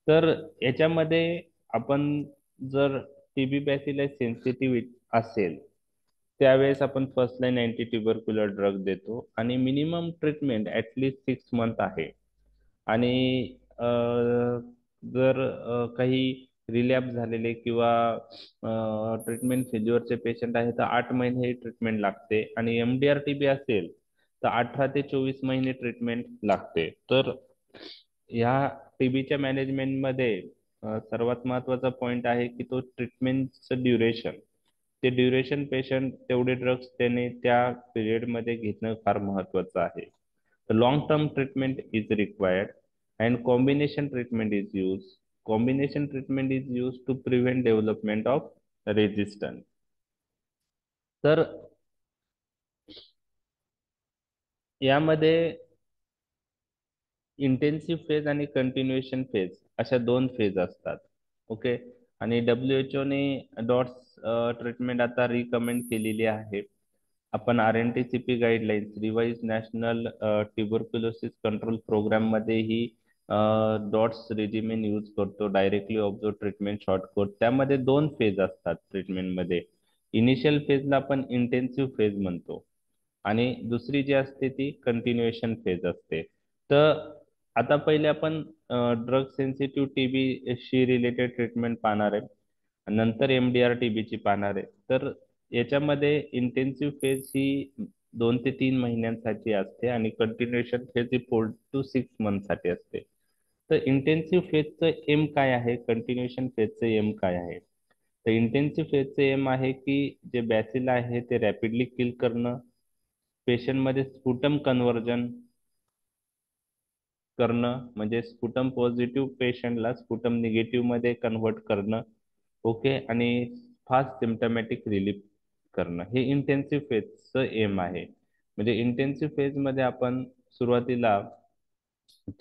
तर याच्यामध्ये आपण जर टीबी बॅसिलस सेन्सिटिव्ह असेल त्यावेळेस आपण first line anti tubercular drug देतो आणि मिनिमम ट्रीटमेंट ॲटलिस्ट 6 मंथ आहे. आणि जर काही रिलॅप्स झालेले किंवा ट्रीटमेंट फेल्युअरचे पेशंट आहे तर 8 महिने ट्रीटमेंट लागते आणि एमडीआर टीबी असेल तर 18 ते 24 महिने ट्रीटमेंट लागते. तर ह्या टीबीच्या मॅनेजमेंटमध्ये सर्वात महत्वाचा पॉइंट आहे की तो ट्रीटमेंटचं ड्युरेशन. ते ड्युरेशन पेशंट तेवढे ड्रग्स त्याने त्या पिरियडमध्ये घेणं फार महत्वाचं आहे. Long term treatment is required and combination treatment is used. Combination treatment is used to prevent development of resistance. तर यामध्ये इंटेन्सिव्ह फेज आणि कंटिन्युएशन फेज अशा 2 फेज असतात. ओके. आणि WHO ने डॉट्स ट्रीटमेंट आता रिकमेंड केलेली आहे. आपण RNTCP guidelines revised national tuberculosis control programme मध्ये ही डॉट्स रेजिमेन यूज करतो, डायरेक्टली ऑब्झर्व ट्रीटमेंट शॉर्टकट. त्यामध्ये 2 फेज असतात ट्रीटमेंटमध्ये. इनिशियल फेजला आपण इंटेन्सिव्ह फेज म्हणतो आणि दुसरी जी असते ती कंटिन्युएशन फेज असते. तर आता पहिले आपण ड्रग सेन्सिटिव्ह टीबी शी रिलेटेड ट्रीटमेंट पाहणार आहे, नंतर एमडीआर टीबीची पाहणार आहे. तर याच्यामध्ये इंटेन्सिव्ह फेज ही 2 ते 3 महिन्यांसाठी असते आणि continuation phase he 4 to 6 month साठी असते. तर इंटेन्सिव्ह फेजचं एम काय आहे, कंटिन्युएशन फेजचं एम काय आहे? तर इंटेन्सिव्ह फेजचं एम आहे की जे बॅसिला आहे ते रॅपिडली किल करणं, पेशंटमध्ये स्पुटम कन्व्हर्जन करणं, म्हणजे स्पुटम पॉझिटिव्ह पेशंटला स्पुटम निगेटिव्ह मध्ये कन्व्हर्ट करणं. ओके. आणि फास्ट सिम्टमॅटिक रिलीफ करणं, हे इंटेन्सिव्ह फेजचं एम आहे. म्हणजे इंटेन्सिव्ह फेज मध्ये आपण सुरुवातीला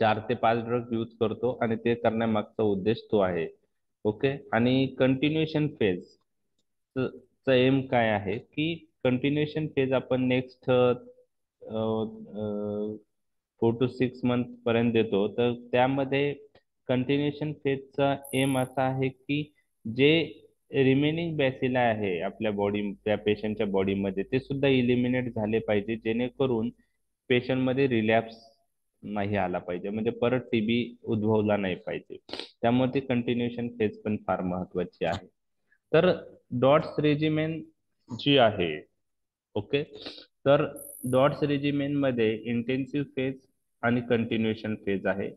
4 ते 5 ड्रग यूज करतो आणि ते करण्यामागचा उद्देश तो आहे. ओके. आणि कंटिन्युएशन फेज चा एम काय आहे की कंटिन्युएशन फेज आपण नेक्स्ट 4 to 6 मंथ पर्यंत देतो. तर त्यामध्ये कंटिन्युएशन फेजचा एम असा आहे की जे रिमेनिंग बॅसिला आहे आपल्या बॉडी, त्या पेशंटच्या बॉडीमध्ये, ते सुद्धा इलिमिनेट झाले पाहिजे, जेणेकरून पेशंटमध्ये रिलॅप्स नाही आला पाहिजे, म्हणजे परत टीबी उद्भवला नाही पाहिजे. त्यामुळे ती कंटिन्युएशन फेज पण फार महत्वाची आहे. तर डॉट्स रेजिमेन जी आहे, ओके, तर डॉट्स रेजिमेन मध्ये इंटेन्सिव्ह फेज आणि कंटिन्युएशन फेज आहे.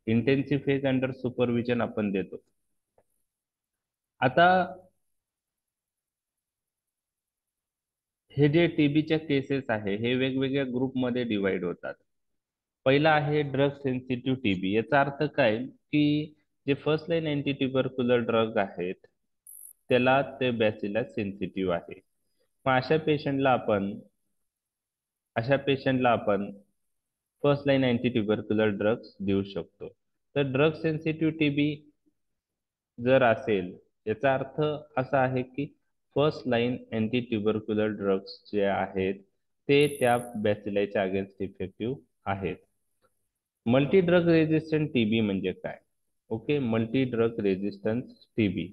इंटेन्सिव्ह फेज अंडर सुपरविजन आपण देतो. आता हे जे टीबीच्या केसेस आहे हे वेगवेगळ्या ग्रुपमध्ये डिवाइड होतात. पहिला आहे ड्रग सेन्सिटिव्ह टीबी. याचा अर्थ काय की जे first line anti tubercular drug आहेत त्याला ते बॅसिला सेन्सिटिव्ह आहे. मग अशा पेशंटला आपण first line anti tubercular drugs देऊ शकतो. तर ड्रग सेन्सिटिव्ह टीबी जर असेल याचा अर्थ असा आहे की first line anti tubercular drugs जे आहेत ते त्या बॅसिलाच्या अगेन्स्ट इफेक्टिव्ह आहेत. मल्टी ड्रग रेजिस्टंट टीबी म्हणजे काय? Okay. Multi drug resistance TB.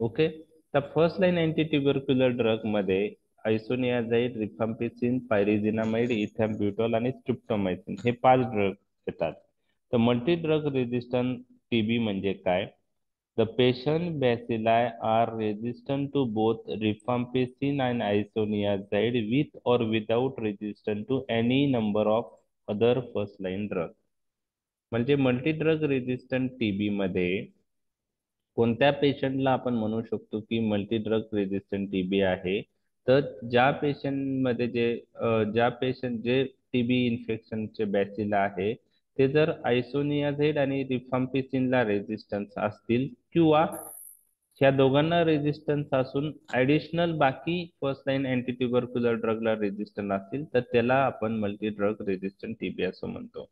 Okay. तर first line anti tubercular drug मध्ये आयसोनियाझाइड, रिफाम्पिसिन, पायरिझिनामाइड, इथॅम्ब्युटॉल आणि स्ट्रिप्टोमायसिन हे 5 ड्रग येतात. तर मल्टी ड्रग रेजिस्टंट टीबी म्हणजे काय? The patient bacilli are resistant to both rifampicin and isoniazid with or without resistance to any number of other first line drugs. म्हणजे मल्टी ड्रग रेजिस्टंट टीबी मध्ये कोणत्या पेशंटला आपण म्हणू शकतो की मल्टी ड्रग रेजिस्टंट टीबी आहे? तर ज्या पेशंट जे टीबी इन्फेक्शनचे बॅसिला आहे ते जर आयसोनियाझाइड आणि रिफाम्पिसिनला रेजिस्टन्स असतील किंवा ह्या दोघांना रेजिस्टन्स असून ऍडिशनल बाकी first line anti tubercular ड्रगला resistance असतील तर त्याला आपण मल्टी ड्रग रेजिस्टंट टीबी असं म्हणतो.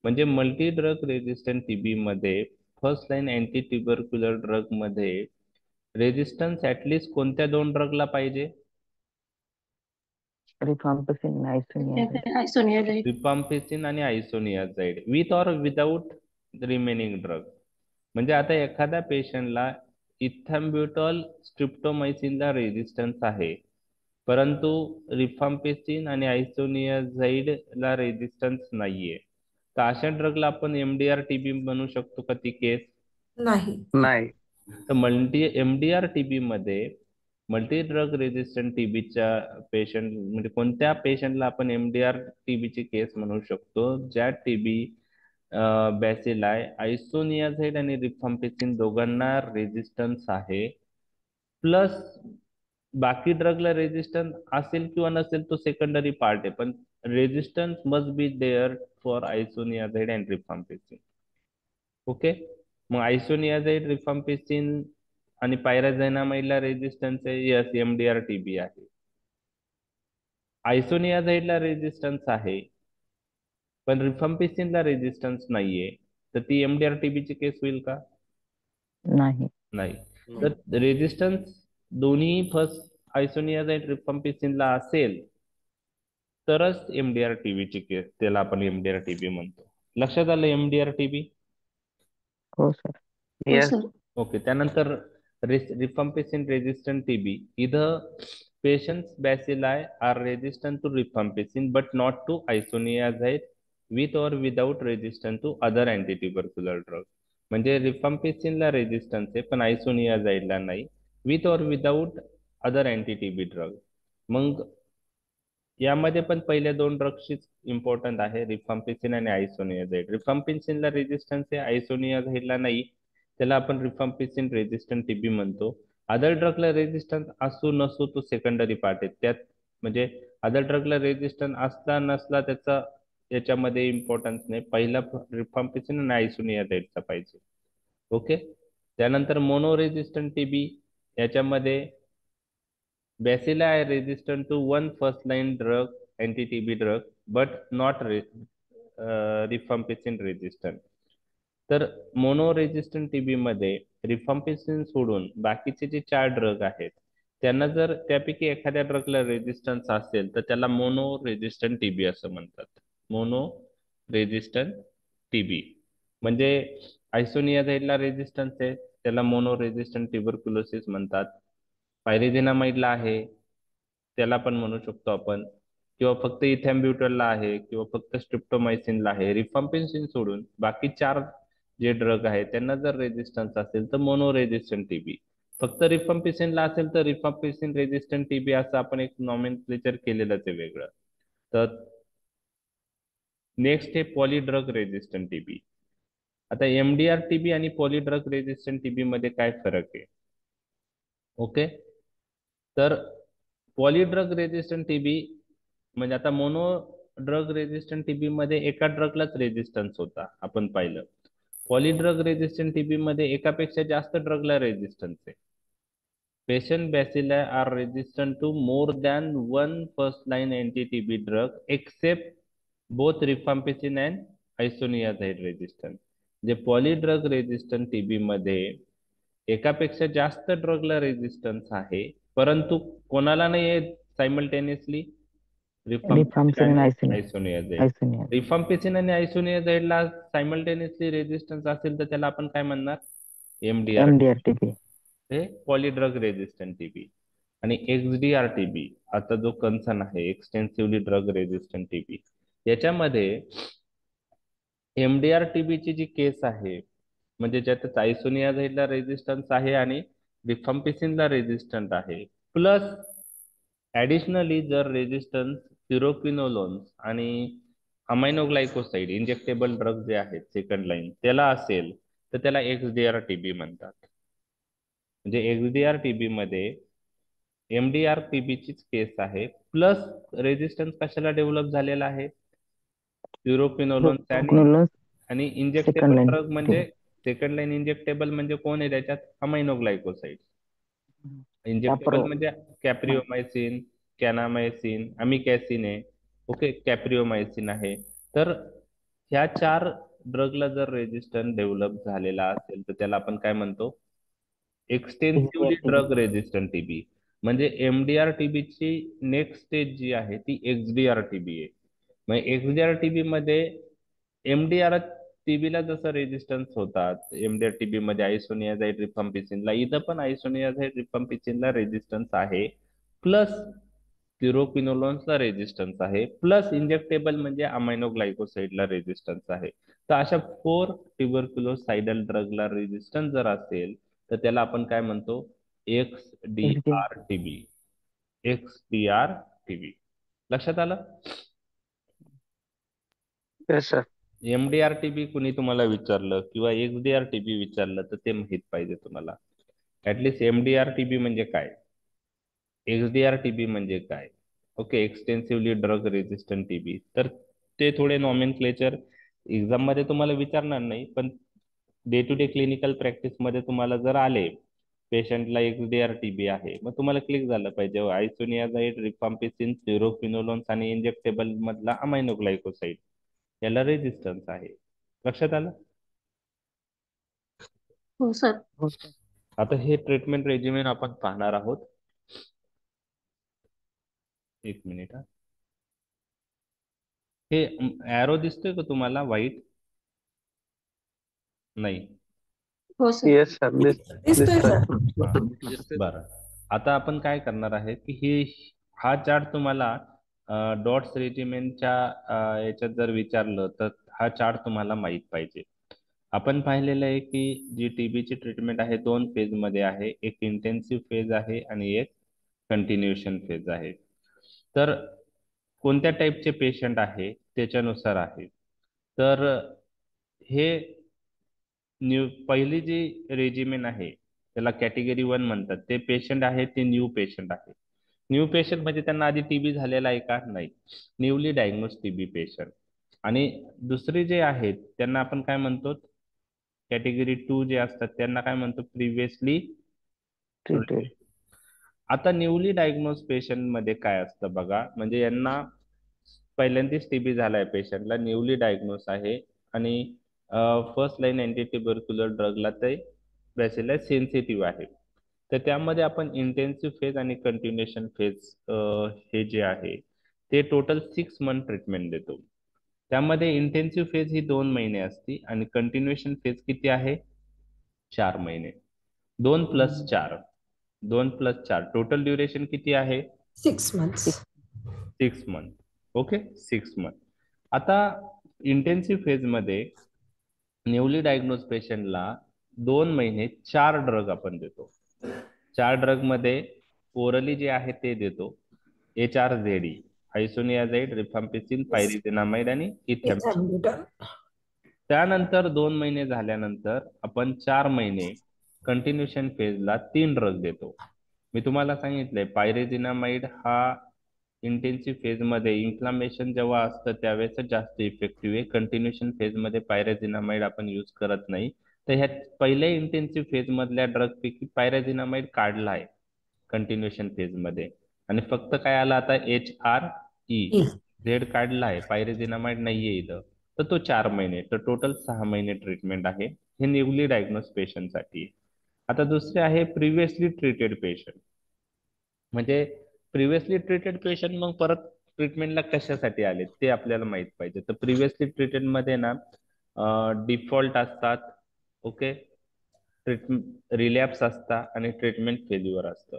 म्हणजे मल्टी ड्रग रेजिस्टंट टीबी मध्ये first line anti tubercular drug मध्ये रेजिस्टन्स ऍटलीस्ट कोणत्या दोन ड्रगला पाहिजे? Rifampicin, isoniazid. आयसोनियाझाइड. रिफाम्पिसिन आणि isoniazid with or without remaining drug. म्हणजे आता एखाद्या पेशंटला इथॅम्ब्युटॉल स्ट्रिप्टोमायसिनला रेजिस्टन्स आहे, परंतु रिफाम्पिसिन आणि आयसोनियाझाइडला रेजिस्टन्स नाहीये, तर अशा ड्रगला आपण एमडीआर टीबी म्हणू शकतो का ती केस? नाही. नाही. तर एमडीआर टीबी मध्ये मल्टी ड्रग रेजिस्टंट टीबीच्या पेशंट म्हणजे कोणत्या पेशंटला आपण एमडीआर टीबीची केस म्हणू शकतो? ज्या टीबी बॅसिलाय आयसोनियाझाइड आणि रिफाम्पिसिन दोघांना रेजिस्टन्स आहे, प्लस बाकी ड्रगला रेजिस्टन्स असेल किंवा नसेल तो सेकंडरी पार्ट आहे, पण resistance must be there for isoniazid and rifampicin. Okay, मग आयसोनियाझाइड, रिफाम्पिसिन आणि पायराझायनामाइडला रेजिस्टन्स आहे, यस एमडीआर टीबी आहे. आयसोनियाझाइडला रेजिस्टन्स आहे पण रिफाम्पिसिनला रेजिस्टन्स नाहीये, तर ती एमडीआर टीबीची केस होईल का? नाही. नाही. तर रेजिस्टन्स दोन्ही फर्स्ट आयसोनियाझाइड रिफाम्पिसिनला असेल तरच एमडीआर टीबीची केस, त्याला आपण एमडीआर टीबी म्हणतो. लक्षात आलं एमडीआर टीबी? हो सर. हो येस. सर. ओके, त्यानंतर रिफाम्पिसिन रेजिस्टंट टीबी. इथं patients bacilli are resistant to rifampicin but not to isoniazid with or without resistant to other anti tubercular drug. म्हणजे रिफाम्पिसिनला रेजिस्टन्स आहे पण आयसोनियाझाइडला नाही, with or without other anti TB drug. मग यामध्ये पण पहिल्या दोन ड्रग्सचीच इम्पॉर्टंट आहे, रिफाम्पिसिन आणि आयसोनियाझाइड. रिफाम्पिसिनला रेजिस्टन्स आहे, आयसोनियाझाइडला नाही, त्याला आपण रिफाम्पिसिन रेजिस्टंट टीबी म्हणतो. अदर ड्रगला रेजिस्टन्स असू नसू तो सेकंडरी पार्ट आहे त्यात, म्हणजे अदर ड्रगला रेजिस्टन्स असला नसला त्याचा याच्यामध्ये इम्पॉर्टन्स नाही, पहिला रिफाम्पिसिन आणि आयसोनियाझाइडचा पाहिजे. ओके, त्यानंतर मोनो रेजिस्टंट टीबी. याच्यामध्ये Bacilli are resistant to one first-line drug, anti-TB drug, but not rifampicin resistant. तर मोनो रेजिस्टंट टीबी मध्ये रिफाम्पिसिन सोडून बाकीचे जे 4 ड्रग आहेत त्यांना जर त्यापैकी एखाद्या ड्रगला रेजिस्टन्स असेल तर त्याला मोनो रेजिस्टंट टीबी असं म्हणतात. मोनो रेजिस्टंट टीबी म्हणजे आयसोनियाझाइडला रेजिस्टन्स आहे त्याला मोनो रेजिस्टंट ट्युबरक्युलोसिस म्हणतात. पायरिझिनामाइडला आहे त्याला पण म्हणू शकतो आपण, किंवा फक्त इथॅम्ब्युटरला आहे किंवा फक्त स्ट्रिप्टोमायसिनला आहे. रिफाम्पिसिन सोडून बाकी 4 जे ड्रग आहेत त्यांना जर रेजिस्टन्स असेल तर मोनो रेजिस्टंट टीबी. फक्त रिफाम्पिसिनला असेल तर रिफाम्पिसिन रेजिस्टंट टीबी असं आपण एक नॉमेनक्लेचर केलेलंच आहे वेगळं. तर नेक्स्ट आहे पॉलीड्रग रेजिस्टंट टीबी. आता एमडीआर टीबी आणि पॉलीड्रग रेजिस्टंट टीबी मध्ये काय फरक आहे? ओके, तर पॉलीड्रग रेजिस्टंट टीबी म्हणजे आता मोनो ड्रग रेजिस्टंट टीबी मध्ये एका ड्रगलाच रेजिस्टन्स होता आपण पाहिलं. पॉलीड्रग रेजिस्टंट टीबी मध्ये एकापेक्षा जास्त ड्रगला रेजिस्टन्स आहे. Patient bacilli are resistant to more than one first line anti TB drug except both rifampicin and isoniazid resistant. जे पॉलीड्रग रेजिस्टंट टीबी मध्ये एकापेक्षा जास्त ड्रगला रेजिस्टन्स आहे, परंतु कोणाला नाही आहे सायमल्टेनियसली? रिफाम्पिसिन रिफाम्पिसिन आणि आणि आयसोनियाझाइड. आयसोनियाझिड. रिफाम्पिसिन आणि आयसोनियाझाइडला सायमल्टेनियसली रेजिस्टन्स असेल तर त्याला आपण काय म्हणणार? एमडीआर. MDR TB. हे पॉलीड्रग रेजिस्टंट टीबी. आणि एक्सडीआर टीबी आता जो कन्सर्न आहे, एक्सटेन्सिव्हली ड्रग रेजिस्टंट टीबी, याच्यामध्ये एमडीआर टीबीची जी केस आहे म्हणजे ज्यात आयसोनियाझाइडला रेजिस्टन्स आहे आणि रिफाम्पिसिनला रेजिस्टंट आहे, प्लस ऍडिशनली जर रेजिस्टन्स थिरोक्विनोलोन्स आणि अमायनोग्लायकोसाइड इंजेक्टेबल ड्रग जे आहेत सेकंड लाईन त्याला असेल तर त्याला एक्सडीआर टीबी म्हणतात. म्हणजे एक्सडीआर टीबी मध्ये एमडीआर टीबीचीच केस आहे, प्लस रेजिस्टन्स कशाला डेव्हलप झालेला आहे? थिरोक्विनोलोन्स आणि सेकंड इंजेक्टेबल लाईन ड्रग म्हणजे सेकंड लाईन इंजेक्टेबल म्हणजे कोण आहे त्याच्यात? अमायनोग्लायकोसाइड. इंजेक्टेबल म्हणजे कॅप्रिओमायसिन, कॅनामायसिन, अमिकॅसिन आहे. ओके, कॅप्रिओमायसिन आहे. तर ह्या 4 ड्रगला जर रेजिस्टन्स डेव्हलप झालेला असेल तर त्याला आपण काय म्हणतो? Extensively drug resistant TB. म्हणजे एमडीआर टीबी ची नेक्स्ट स्टेज जी आहे ती एक्सडीआर टीबी आहे. मग एक्सडीआर टीबी मध्ये एमडीआर टीबीला जसं रेजिस्टन्स होतात, एमडीआर टीबी मध्ये आयसोनियाझाइड रिफाम्पिसिनला, इथं पण आयसोनियाझाइड रिफाम्पिसिनला रेजिस्टन्स आहे, प्लस थिरोक्विनोलोन्सला रेजिस्टन्स आहे, प्लस इंजेक्टेबल म्हणजे अमायनो ग्लायकोसाइडला रेजिस्टन्स आहे. तर अशा 4 ट्युबरक्युलोसाइडल ड्रगला रेजिस्टन्स जर असेल तर त्याला आपण काय म्हणतो? X D R TB. X D R TB. लक्षात आलं? Yes sir. एमडीआर टीबी कुणी तुम्हाला विचारलं किंवा एक्सडीआर टीबी विचारलं तर ते माहित पाहिजे तुम्हाला. ऍटलीस्ट एमडीआर टीबी म्हणजे काय, एक्सडीआर टीबी म्हणजे काय. Okay, extensively drug resistant TB. तर ते थोडे नॉमेनक्लेचर एक्झाम मध्ये तुम्हाला विचारणार नाही, पण day to day clinical practice मध्ये तुम्हाला जर आले, पेशंटला एक्सडीआर टीबी आहे, मग तुम्हाला क्लिक झालं पाहिजे आयसोनियाझाइड रिफाम्पिसिन थिरोक्विनोलोन्स आणि इंजेक्टेबल मधला अमायनो ग्लायकोसाइड याला रेजिस्टन्स आहे. लक्षात आलं? हो सर. आता हे ट्रीटमेंट रेजिमेन आपण पाहणार आहोत. एक मिनिट हा. हे एरो दिसतोय का तुम्हाला व्हाईट? नाही. हो सर. Yes sir. दिसतोय सर. बरं. आता आपण काय करणार आहे की हा चार्ट तुम्हाला डॉट्स रेजिमेंटच्या याच्यात जर विचारलं तर हा चार्ट तुम्हाला माहित पाहिजे. आपण पाहिलेलं आहे की जी टीबीची ट्रीटमेंट आहे 2 फेज मध्ये आहे. एक इंटेन्सिव्ह फेज आहे आणि एक कंटिन्युएशन फेज आहे. तर कोणत्या टाईपचे पेशंट आहे त्याच्यानुसार आहे. तर हे पहिली जी रेजिमेन आहे त्याला कॅटेगरी 1 म्हणतात. ते पेशंट आहे ते न्यू पेशंट आहे. न्यू पेशंट म्हणजे त्यांना आधी टीबी झालेला आहे का? नाही. Newly diagnose TB patient. आणि दुसरे जे आहेत त्यांना आपण काय म्हणतो? कॅटेगरी 2 जे असतात त्यांना काय म्हणतो? Previously treated. आता न्यूली डायग्नोज पेशंट मध्ये काय असतं बघा, म्हणजे यांना पहिल्यांदाच टीबी झालाय पेशंटला, न्यूली डायग्नोज आहे आणि फर्स्ट लाईन अँटी ट्युबरक्युलर ड्रगला ते बॅसिलस सेन्सिटिव्ह आहे. तर त्यामध्ये आपण इंटेन्सिव्ह फेज आणि कंटिन्युएशन फेज हे जे आहे ते टोटल 6 मंथ ट्रीटमेंट देतो. त्यामध्ये इंटेन्सिव्ह फेज ही 2 महिने असते आणि कंटिन्युएशन फेज किती आहे? 4 महिने. 2 + 4, 2 + 4 टोटल ड्युरेशन किती आहे? 6 months. 6 मंथ. Okay, 6 month. आता इंटेन्सिव्ह फेज मध्ये न्यूली डायग्नोज पेशंटला 2 महिने 4 ड्रग आपण देतो. 4 ड्रग मध्ये ओरली जे आहे ते देतो. HRZE, आयसोनियाझाइड रिफाम्पिसिन, पायरिझिनामाइड आणि इथॅम्प्सिन. Ethambutol. त्यानंतर 2 महिने झाल्यानंतर आपण 4 महिने कंटिन्युएशन फेजला 3 ड्रग देतो. मी तुम्हाला सांगितलंय पायरिझिनामाइड हा इंटेन्सिव्ह फेज मध्ये इन्फ्लामेशन जेव्हा असतं त्यावेळेस जास्त इफेक्टिव्ह आहे. कंटिन्युएशन फेज मध्ये पायरिझिनामाइड आपण यूज करत नाही. तर ह्या पहिल्या इंटेन्सिव्ह फेज मधल्या ड्रग पैकी पायरिझिनामाइड काढला आहे कंटिन्युएशन फेज मध्ये आणि फक्त काय आला आता HRE झेड काढला आहे, पायरिझिनामाइड नाहीये इथं. तर तो 4 महिने, तर टोटल 6 महिने ट्रीटमेंट आहे. हे न्यूली डायग्नोज पेशंटसाठी. आता दुसरे आहे प्रिव्हियसली ट्रीटेड पेशंट. म्हणजे प्रिव्हियसली ट्रीटेड पेशंट मग परत ट्रीटमेंटला कशासाठी आले ते आपल्याला माहित पाहिजे. तर प्रिव्हियसली ट्रीटेड मध्ये ना डिफॉल्ट असतात, ओके, ट्रीटमेंट रिलॅप्स असतात आणि ट्रीटमेंट फेल्युअर असतं.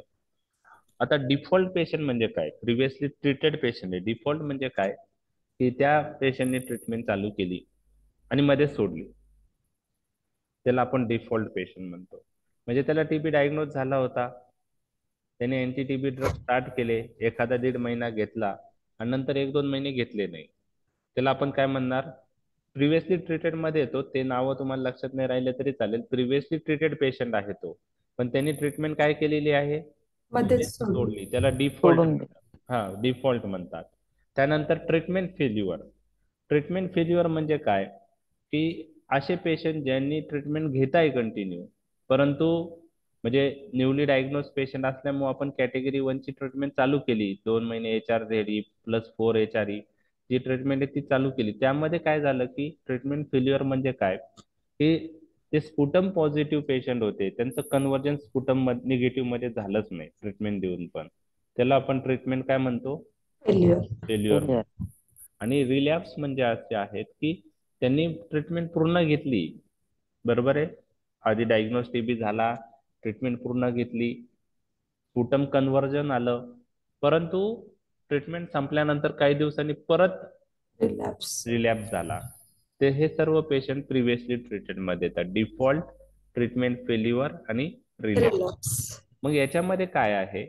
आता डिफॉल्ट पेशंट म्हणजे काय? प्रिव्हियसली ट्रीटेड पेशंट आहे. डिफॉल्ट म्हणजे काय की त्या पेशंटने ट्रीटमेंट चालू केली आणि मध्येच सोडली, त्याला आपण डिफॉल्ट पेशंट म्हणतो. म्हणजे त्याला टीबी डायग्नोज झाला होता, त्याने अँटी टीबी ड्रग स्टार्ट केले, एखादा 1.5 महिना घेतला आणि नंतर 1-2 महिने घेतले नाही, त्याला आपण काय म्हणणार? प्रिव्हियसली ट्रीटेड मध्ये येतो. ते नावं तुम्हाला लक्षात नाही राहिले तरी चालेल. प्रिव्हियसली ट्रीटेड पेशंट आहे तो, पण त्यांनी ट्रीटमेंट काय केलेली आहे? मध्येच सोडली. त्याला डिफॉल्ट सोडून म्हणतात. हा, डिफॉल्ट म्हणतात. त्यानंतर ट्रीटमेंट फेल्युअर. ट्रीटमेंट फेल्युअर म्हणजे काय की असे पेशंट ज्यांनी ट्रीटमेंट घेत आहे कंटिन्यू, परंतु म्हणजे न्यूली डायग्नोज पेशंट असल्यामुळे आपण कॅटेगरी 1 ची ट्रीटमेंट चालू केली 2 महिने HRZE +4 HRE, जी ट्रीटमेंट आहे ती चालू केली. त्यामध्ये काय झालं की ट्रीटमेंट फेल्युअर म्हणजे काय, की ते स्पुटम पॉझिटिव्ह पेशंट होते, त्यांचं कन्व्हर्जन स्पुटम निगेटिव्ह मध्ये झालंच नाही ट्रीटमेंट देऊन पण. त्याला आपण ट्रीटमेंट काय म्हणतो, Failure. Failure Failure. म्हणतो. आणि रिलॅप्स म्हणजे असे आहेत की त्यांनी ट्रीटमेंट पूर्ण घेतली, बरोबर आहे, आधी डायग्नोस टीबी झाला, ट्रीटमेंट पूर्ण घेतली, स्पुटम कन्व्हर्जन आलं, परंतु ट्रीटमेंट संपल्यानंतर काही दिवसांनी परत Relapse. रिलॅप्स झाला. ते हे सर्व पेशंट प्रिव्हियसली ट्रीटेड मध्ये येतात. डिफॉल्ट, ट्रीटमेंट फेल्युअर आणि रिलॅप्स. Relapse. मग याच्यामध्ये काय आहे,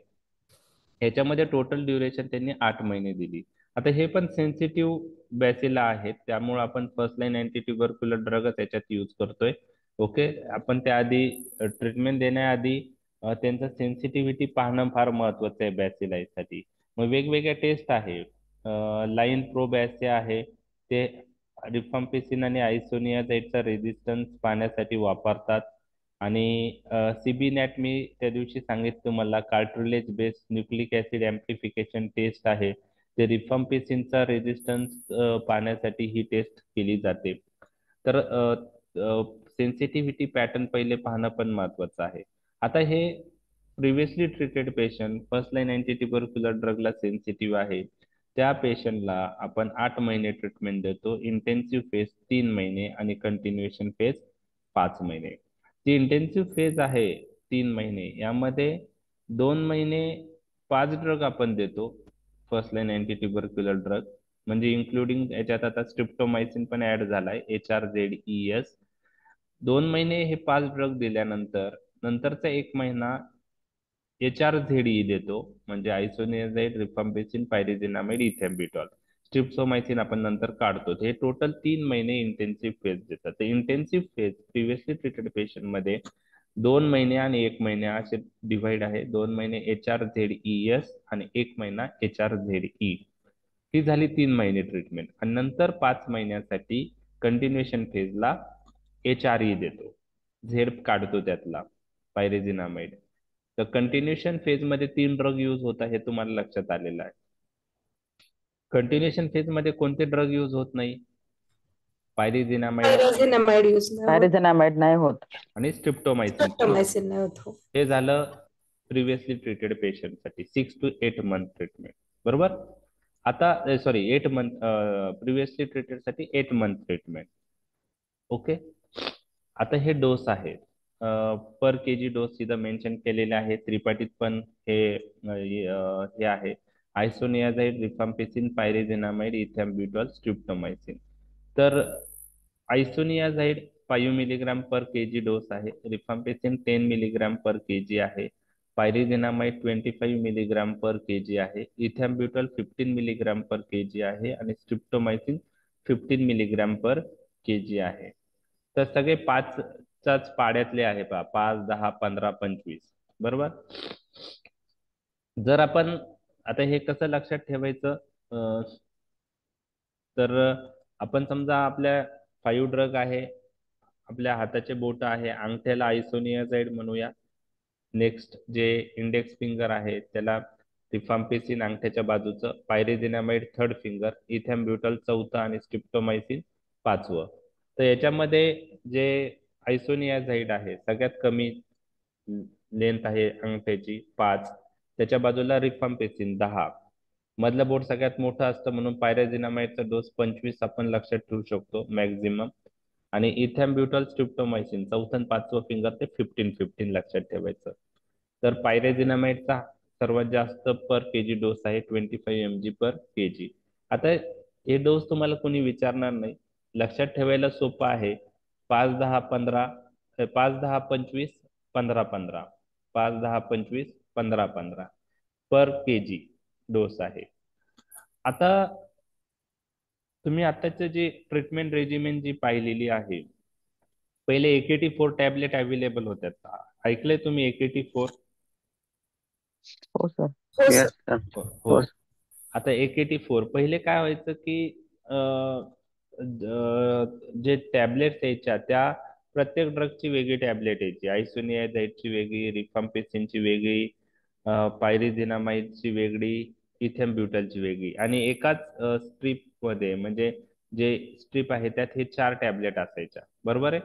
याच्यामध्ये टोटल ड्युरेशन त्यांनी 8 महिने दिली. आता हे पण सेन्सिटिव्ह बॅसिला आहेत, त्यामुळे आपण फर्स्ट लाईन अँटी ट्युबरक्युलर ड्रगच याच्यात यूज करतोय. ओके, आपण त्याआधी ट्रीटमेंट देण्याआधी त्यांचं सेन्सिटिव्हिटी पाहणं फार महत्वाचं आहे बॅसिलासाठी. मग वेगवेगळ्या टेस्ट आहे, लाईन प्रोबॅसे आहे, ते रिफाम्पिसिन आणि आयसोनियाझाइडचा रेजिस्टन्स पाहण्यासाठी वापरतात. आणि सीबीनॅट मी त्या दिवशी सांगितलं तुम्हाला, cartridge based nucleic acid amplification test आहे, ते रिफाम्पिसिनचा रेजिस्टन्स पाहण्यासाठी ही टेस्ट केली जाते. तर सेन्सिटिव्हिटी पॅटर्न पहिले पाहणं पण महत्वाचं आहे. आता हे previously treated patient first line anti tubercular ड्रगला सेन्सिटिव्ह आहे, त्या पेशंटला आपण 8 महिने ट्रीटमेंट देतो. इंटेन्सिव्ह फेज 3 महिने आणि कंटिन्युएशन फेज 5 महिने. जी इंटेन्सिव्ह फेज आहे 3 महिने, यामध्ये 2 महिने 5 ड्रग आपण देतो, first line anti tubercular drug, म्हणजे इन्क्लुडिंग याच्यात आता स्ट्रिप्टोमायसिन पण ऍड झालाय, HRZES. 2 महिने हे 5 ड्रग दिल्यानंतर नंतरचा 1 महिना HRZE देतो, म्हणजे आयसोनियाझाइड, रिफाम्पिसिन, पायरिझिनामाइड, इथॅम्बिटॉल. स्ट्रिप्टोमायसिन आपण नंतर काढतो. हे टोटल 3 महिने इंटेन्सिव्ह फेज देतात. तर intensive phase previously treated patient मध्ये 2 महिने आणि 1 महिने असे डिव्हाइड आहे. 2 महिने HRZES आणि 1 महिना HRZE. ही झाली 3 महिने ट्रीटमेंट. आणि नंतर 5 महिन्यासाठी कंटिन्युएशन फेजला HRE देतो, झेड काढतो त्यातला, पायरिझिनामाइड. तर कंटिन्युएशन फेज मध्ये 3 ड्रग यूज होत आहे, हे तुम्हाला लक्षात आलेलं आहे. कंटिन्युएशन फेज मध्ये कोणते ड्रग यूज होत नाही, पायरिझिनामाइड Pyrazinamide use नाही होत. Pyrazinamide नाही होत. आणि स्ट्रिप्टोमायसिन. Streptomycin नाही होत. हो. हे झालं प्रिव्हियसली ट्रीटेड पेशंटसाठी 6 to 8 मंथ ट्रीटमेंट, बरोबर. आता सॉरी 8 मंथ, प्रिव्हियसली ट्रीटेड साठी 8 मंथ ट्रीटमेंट. ओके, आता हे डोस आहे, पर केजी डोस इथं मेन्शन केलेले आहे. त्रिपाठीत पण हे आहे, आयसोनियाझाइड, रिफाम्पिसिन, पायरिझिनामाइड, इथॅम्ब्युटॉल, स्ट्रिप्टोमायसिन. तर आयसोनियाझाइड 5 मिलीग्राम पर केजी डोस आहे, रिफाम्पिसिन 10 मिलीग्राम पर केजी आहे, पायरिझिनामाइड 25 मिलीग्राम पर केजी आहे, इथॅम्ब्युटॉल 15 मिलीग्राम पर केजी आहे, आणि स्ट्रिप्टोमायसिन 15 मिलीग्राम पर केजी आहे. तर सगळे पाचच्याच पाड्यातले आहे पहा, 5, 10, 15, 25, बरोबर. जर आपण आता हे कसं लक्षात ठेवायचं, तर आपण समजा आपल्या 5 ड्रग आहे, आपल्या हाताचे बोट आहे, अंगठ्याला आयसोनियाझाइड म्हणूया, नेक्स्ट जे इंडेक्स फिंगर आहे त्याला रिफाम्पिसिन अंगठ्याच्या बाजूचं, पायरिझिनामाइड थर्ड फिंगर, इथॅम्ब्युटल चौथं, आणि स्ट्रिप्टोमायसिन 5वं. तर याच्यामध्ये जे आयसोनियाझाइड आहे सगळ्यात कमी लेंथ आहे अंगठ्याची 5, त्याच्या बाजूला रिफाम्पिसिन 10, मधलं बोट सगळ्यात मोठं असतं म्हणून पायराझिनामाइडचा डोस 25 आपण लक्षात ठेवू शकतो मॅक्झिमम. आणि इथॅम्ब्युटल, स्ट्रिप्टोमायसिन चौथं आणि 5वं फिंगर ते 15-15 लक्षात ठेवायचं. तर पायराझिनामाइडचा सर्वात जास्त पर केजी डोस आहे 25 mg पर केजी. आता हे डोस तुम्हाला कोणी विचारणार नाही, लक्षात ठेवायला सोपं आहे. 5, 10, 15, 5, 10, 25, 15, 15, 5, 10, 25, 15, 15 पर केजी डोस आहे. आता तुम्ही आताचे जी ट्रीटमेंट रेजिमेन जी पाहिलेली आहे, पहिले AKT4 टॅबलेट अवेलेबल होत्या, ऐकलंय तुम्ही AKT4? हो सर. हो Yes, सर. sir. हो. आता AKT4 पहिले काय व्हायचं की जे टॅबलेट्स यायच्या त्या प्रत्येक ड्रगची वेगळी टॅबलेट यायची, आयसोनियाझाइडची वेगळी, रिफाम्पिसिनची वेगळी, पायरिझिनामाइडची वेगळी, इथेनब्युटलची वेगळी, आणि एकाच स्ट्रीप मध्ये, म्हणजे जे स्ट्रीप आहे त्यात हे 4 टॅबलेट असायच्या, बरोबर आहे.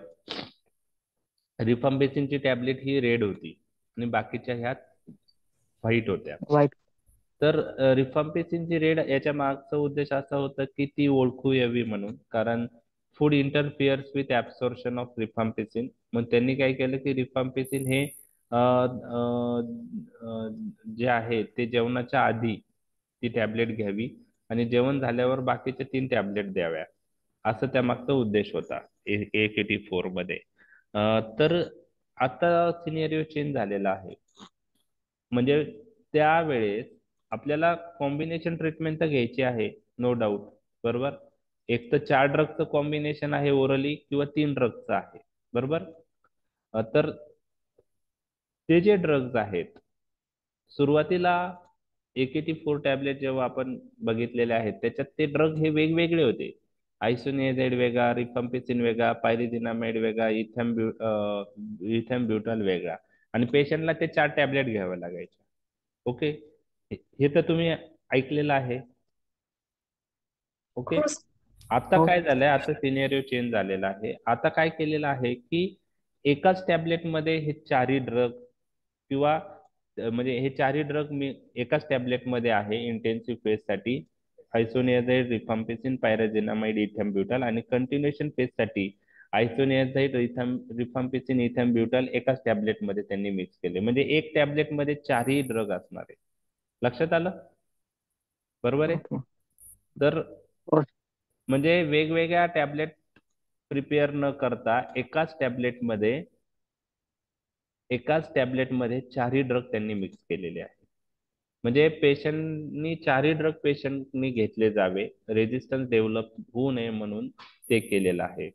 रिफाम्पिसिनची टॅबलेट ही रेड होती आणि बाकीच्या ह्या व्हाईट होत्या. व्हाईट. तर रिफाम्पिसिनची रेड याच्या मागचा उद्देश असा होता की ती ओळखू यावी म्हणून, कारण food interferes with absorption of rifampicin. मग त्यांनी काय केलं की रिफाम्पिसिन हे जे आहे ते जेवणाच्या आधी ती टॅबलेट घ्यावी आणि जेवण झाल्यावर बाकीच्या 3 टॅबलेट द्याव्या, असं त्या मागचा उद्देश होता 184 मध्ये. तर आता सिनेरिओ चेंज झालेला आहे. म्हणजे त्यावेळेस आपल्याला कॉम्बिनेशन ट्रीटमेंट तर घ्यायची आहे, नो डाऊट, बरोबर. एक तर 4 ड्रगचं कॉम्बिनेशन आहे ओरली, किंवा 3 ड्रगचं आहे, बरोबर. तर ते जे ड्रग्ज आहेत, सुरुवातीला 184 टॅबलेट जेव्हा आपण बघितलेले आहेत त्याच्यात ते ड्रग हे वेगवेगळे होते. आयसोनियाझाइड वेगळा, रिफाम्पिसिन वेगळा, पायरिदिनामाइड वेगळा, इथॅम्ब्युटल वेगळा, आणि पेशंटला ते 4 टॅबलेट घ्यावे लागायचे. ओके, हे तर तुम्ही ऐकलेलं आहे. ओके. हो आता हो. काय झालंय, आता सिनेरिओ चेंज झालेला आहे. आता काय केलेलं आहे की एकाच टॅबलेट मध्ये हे 4ही ड्रग, किंवा म्हणजे हे 4ही ड्रग मी एकाच टॅबलेट मध्ये आहे इंटेन्सिव्ह फेज साठी. आयसोनियाझाइड, रिफाम्पिसिन, पायराझिनामाइड, इथॅम्ब्युटल, आणि कंटिन्युएशन फेज साठी आयसोनियाझाइड, रिफाम्पिसिन, इथॅम्ब्युटल एकाच टॅबलेट मध्ये त्यांनी मिक्स केले. म्हणजे एक टॅबलेट मध्ये 4ही ड्रग असणार आहे. लक्षात आलं, बरोबर आहे. ओके. तर हो. म्हणजे वेगवेगळ्या टॅबलेट प्रिपेअर न करता एकाच टॅबलेटमध्ये 4ही ड्रग त्यांनी मिक्स केलेले आहे. म्हणजे पेशंटनी 4ही ड्रग पेशंटनी घेतले जावे, रेजिस्टन्स डेव्हलप होऊ नये म्हणून ते केलेलं आहे.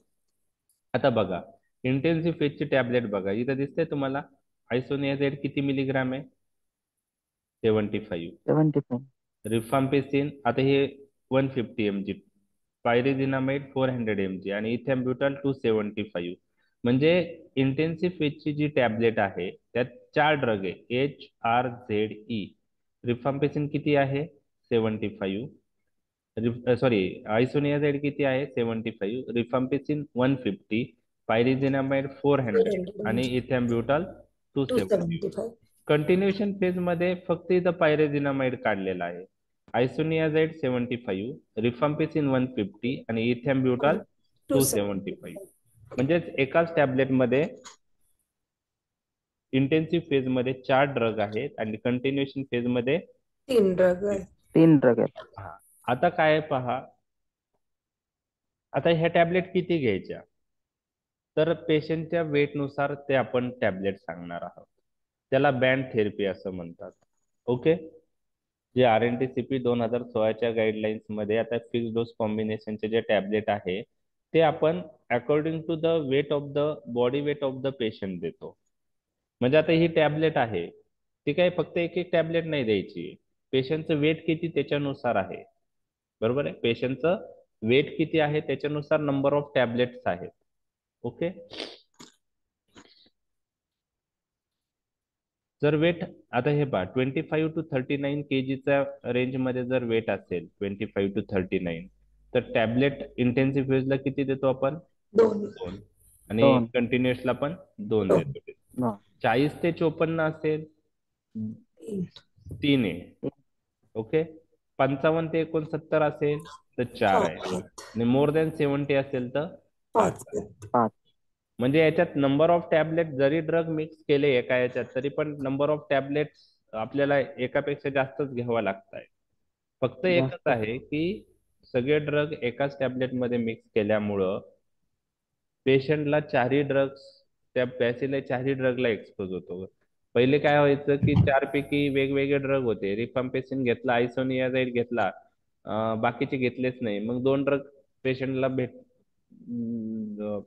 आता बघा, इंटेन्सिव्ह फेजची टॅबलेट बघा, इथं दिसतंय तुम्हाला आयसोनियाझाइड किती मिलीग्राम आहे, 75. 75. रिफाम्पिसिन आता हे 150 mg, पायरिदिनामाइड 400 mg, आणि इथॅम्ब्युटल 275. म्हणजे इंटेन्सिव्ह फेजची जी टॅबलेट आहे त्यात 4 ड्रग आहे, HRZE. रिफाम्पिसिन किती आहे, 75. सॉरी, आयसोनियाझाइड किती आहे, 75. रिफाम्पिसिन 150, पायरिदिनामाइड 400, आणि 400 इथॅम्ब्युटल 270. 275 कंटिन्युएशन फेज मध्ये फक्त इथं पायरेझिनामाइड काढलेला आहे. आयसोनियाझाइड 75, रिफाम्पिसिन 150, आणि इथॅम्ब्युटल 275. 275 म्हणजेच एकाच टॅबलेट मध्ये इंटेन्सिव्ह फेज मध्ये 4 ड्रग आहेत आणि कंटिन्युएशन फेज मध्ये 3 ड्रग आहे. 3 ड्रग आहेत. हा. आता काय पहा, आता ह्या टॅबलेट किती घ्यायच्या, तर पेशंटच्या वेटनुसार ते आपण टॅबलेट सांगणार आहोत. त्याला बँड थेरपी असं म्हणतात. ओके. जे RNTCP 2016च्या गाईडलाईन्स मध्ये आता फिक्स डोस कॉम्बिनेशनचे जे टॅबलेट आहे ते आपण according to the weight of the body weight of the patient देतो. म्हणजे आता ही टॅबलेट आहे, ती काय फक्त एक एक टॅबलेट नाही द्यायची, पेशंटचं वेट किती त्याच्यानुसार आहे, बरोबर आहे. पेशंटचं वेट किती आहे त्याच्यानुसार नंबर ऑफ टॅबलेट्स आहेत. ओके. जर वेट, आता हे पहा, 25 to 39 kgचा रेंज मध्ये जर वेट असेल, 25 to 39, तर टॅबलेट इंटेन्सिव्ह फेजला किती देतो आपण, 2 2, आणि 2. कंटिन्युअसला पण 2 2 देतो. 2. 40 ते 54 असेल 3 आहे. ओके. 55 ते 69 असेल तर 4 आहे, आणि मोर दॅन 70 असेल तर 5 आहे. 5. म्हणजे याच्यात नंबर ऑफ टॅबलेट जरी ड्रग मिक्स केले एका याच्यात तरी पण नंबर ऑफ टॅबलेट्स आपल्याला एकापेक्षा जास्तच घ्यावा लागत आहे. फक्त एकच जास्त. आहे की सगळे ड्रग एकाच टॅबलेट मध्ये मिक्स केल्यामुळं पेशंटला 4ही ड्रग्स, त्या पॅसीला 4ही ड्रगला एक्सपोज होतो. पहिले काय व्हायचं की 4 पैकी वेगवेगळे ड्रग होते, रिफाम्पिसिन घेतला, आयसोनियाझाइड घेतला, बाकीचे घेतलेच नाही, मग 2 ड्रग पेशंटला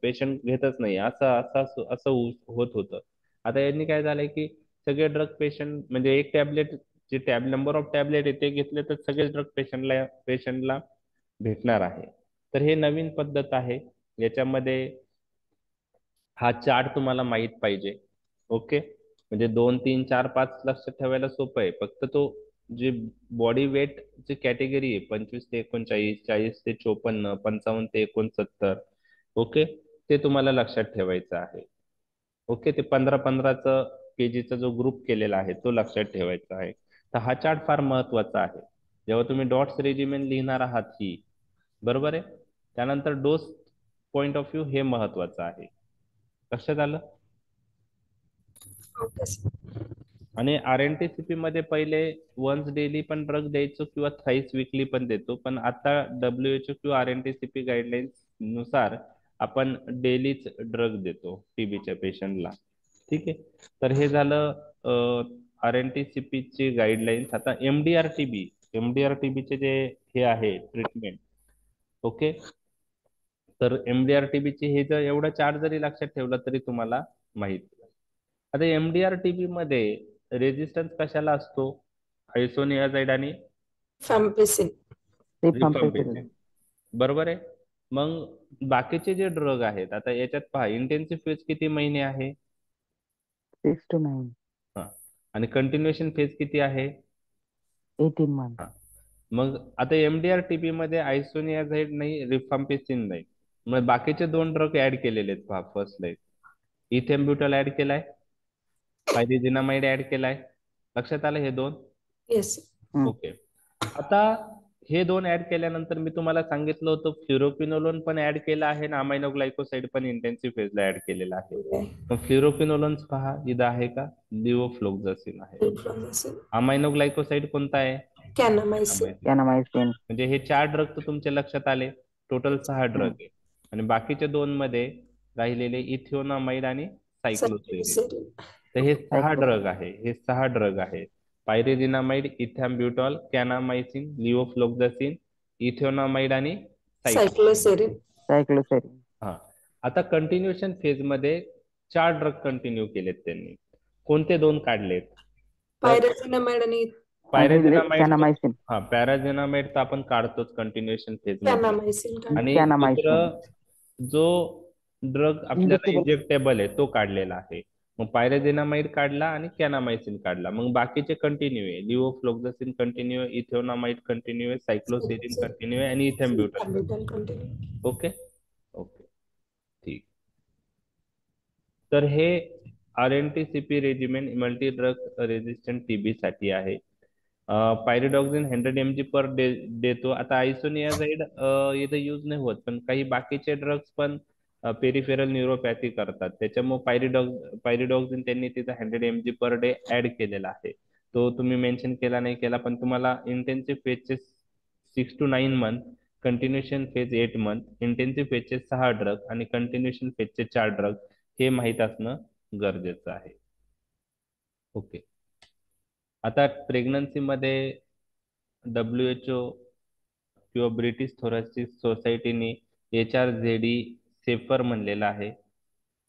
पेशंट घेतच नाही, असं असं असं असं होत होतं. आता यांनी काय झालंय की सगळे ड्रग पेशंट, म्हणजे एक टॅबलेट, जे नंबर ऑफ टॅबलेट आहे ते घेतले तर सगळे ड्रग पेशंटला भेटणार आहे. तर हे नवीन पद्धत आहे. याच्यामध्ये हा चार्ट तुम्हाला माहित पाहिजे. ओके. म्हणजे 2 3 4 5 लक्षात ठेवायला सोपं आहे, फक्त तो जे बॉडी वेट ची कॅटेगरी आहे 25 ते 39, 40 ते 54, 55 ते 69, ओके, ते तुम्हाला लक्षात ठेवायचं आहे. ओके, ते 15-15चं केजीचा जो ग्रुप केलेला आहे तो लक्षात ठेवायचा आहे. तर हा चार्ट फार महत्वाचा आहे जेव्हा तुम्ही डॉट्स रेजिमेंट लिहिणार आहात ही, बरोबर आहे. त्यानंतर डोस पॉइंट ऑफ व्ह्यू हे महत्वाचं आहे. लक्षात आलं. Okay sir. आणि RNTCP मध्ये पहिले वन्स डेली पण ड्रग द्यायचो किंवा थ्राईस विकली पण देतो, पण आता WHO किंवा RNTCP गाईडलाईन्स नुसार आपण डेलीच ड्रग देतो टीबीच्या पेशंटला. ठीक आहे. तर हे झालं RNTCP ची गाईडलाईन्स. आता MDR TB चे जे हे आहे ट्रीटमेंट, ओके, तर MDR-TB चे हे जर एवढा चार्ट जरी लक्षात ठेवला तरी तुम्हाला माहित. आता MDR-TB मध्ये रेजिस्टन्स कशाला असतो? आयसोनियाझाइड आणि फॅम्पिसिन. रिफाम्पिसिन, बरोबर आहे. मग बाकीचे जे ड्रग आहेत, आता याच्यात पहा इंटेन्सिव्ह फेज किती महिने आहे? 6 to 9. हा. आणि कंटिन्युएशन फेज किती आहे? 18 months. हा. मग आता MDR-TB मध्ये आयसोनियाझाइड नाही, रिफाम्पिसिन नाही, मग बाकीचे दोन ड्रग ऍड केलेले आहेत पहा. फर्स्ट लाईन इथेम्ब्युटल ऍड केलाय, पायरिझिनामाइड ऍड केलाय. लक्षात आलं हे दोन? येस. ओके. आता हे दोन ऍड केल्यानंतर मी तुम्हाला सांगितलं होतं फ्लुरोक्विनोलोन पण ऍड केला आहे आणि अमायनोग्लायकोसाइड पण इंटेन्सिव्ह फेजला ऍड केलेला आहे. मग फ्लुरोक्विनोलोन पहा इथं आहे का? लिओफ्लोक्झासिन आहे. अमायनोग्लायकोसाइड कोणता आहे? कॅनामायसिन. Kanamycin. म्हणजे हे 4 ड्रग तर तुमच्या लक्षात आले. टोटल 6 ड्रग आहे. आणि बाकीच्या दोन मध्ये राहिलेले इथिओनामाइड आणि सायक्लोसेरिन. सायक्लोसेरिन. तर हे 6 ड्रग आहे. हे 6 ड्रग आहे. पायरिझिनामाइड, इथॅम्ब्युटॉल, कॅनामायसिन, लिओफ्लोक्झासिन, इथिओनामाइड आणि सायक्लोसेरिन. Cycloserine. हा. आता कंटिन्युएशन फेज मध्ये 4 ड्रग कंटिन्यू केलेत त्यांनी. कोणते दोन काढलेत? पायराझिनामाइड आणि पायरेझिनामाइड. Kanamycin. हा, पॅराझिनामाइड तर आपण काढतोच कंटिन्युएशन फेज मध्ये. कॅनामायसिन. आणि Kanamycin. दुसरं जो ड्रग आपल्याला Injectable. इंजेक्टेबल आहे तो काढलेला आहे. मग पायरेझिनामाइड काढला आणि कॅनामायसिन काढला. मग बाकीचे कंटिन्यू आहे. लिओफ्लोक्झासिन कंटिन्यू आहे, इथिओनामाइड कंटिन्यू आहे, सायक्लोसेरिन कंटिन्यू आहे आणि इथेम्ब्युटल. कंटिन्यू. ओके ओके, ठीक. तर हे RNTCP regiment multi drug resistant TB साठी आहे. पायरिडॉक्सिन 100 mg पर डे देतो. आता आयसोनियाझाइड इथं यूज नाही होत, पण काही बाकीचे ड्रग्स पण पेरिफेरल न्यूरोपॅथी करतात. त्याच्यामुळे पायरिडॉक्सिन त्यांनी तिथं 100 mg पर डे ऍड केलेला आहे. तो तुम्ही मेन्शन केला नाही केला, पण तुम्हाला इंटेन्सिव्ह फेजचे 6 to 9 month, continuation phase 8 month, intensive फेजचे 6 ड्रग आणि कंटिन्युएशन फेजचे 4 ड्रग हे माहीत असणं गरजेचं आहे. ओके. आता प्रेग्नन्सी मध्ये WHO किंवा ब्रिटिश थोरॅसिक सोसायटीने HRZD सेफर म्हणलेलं आहे.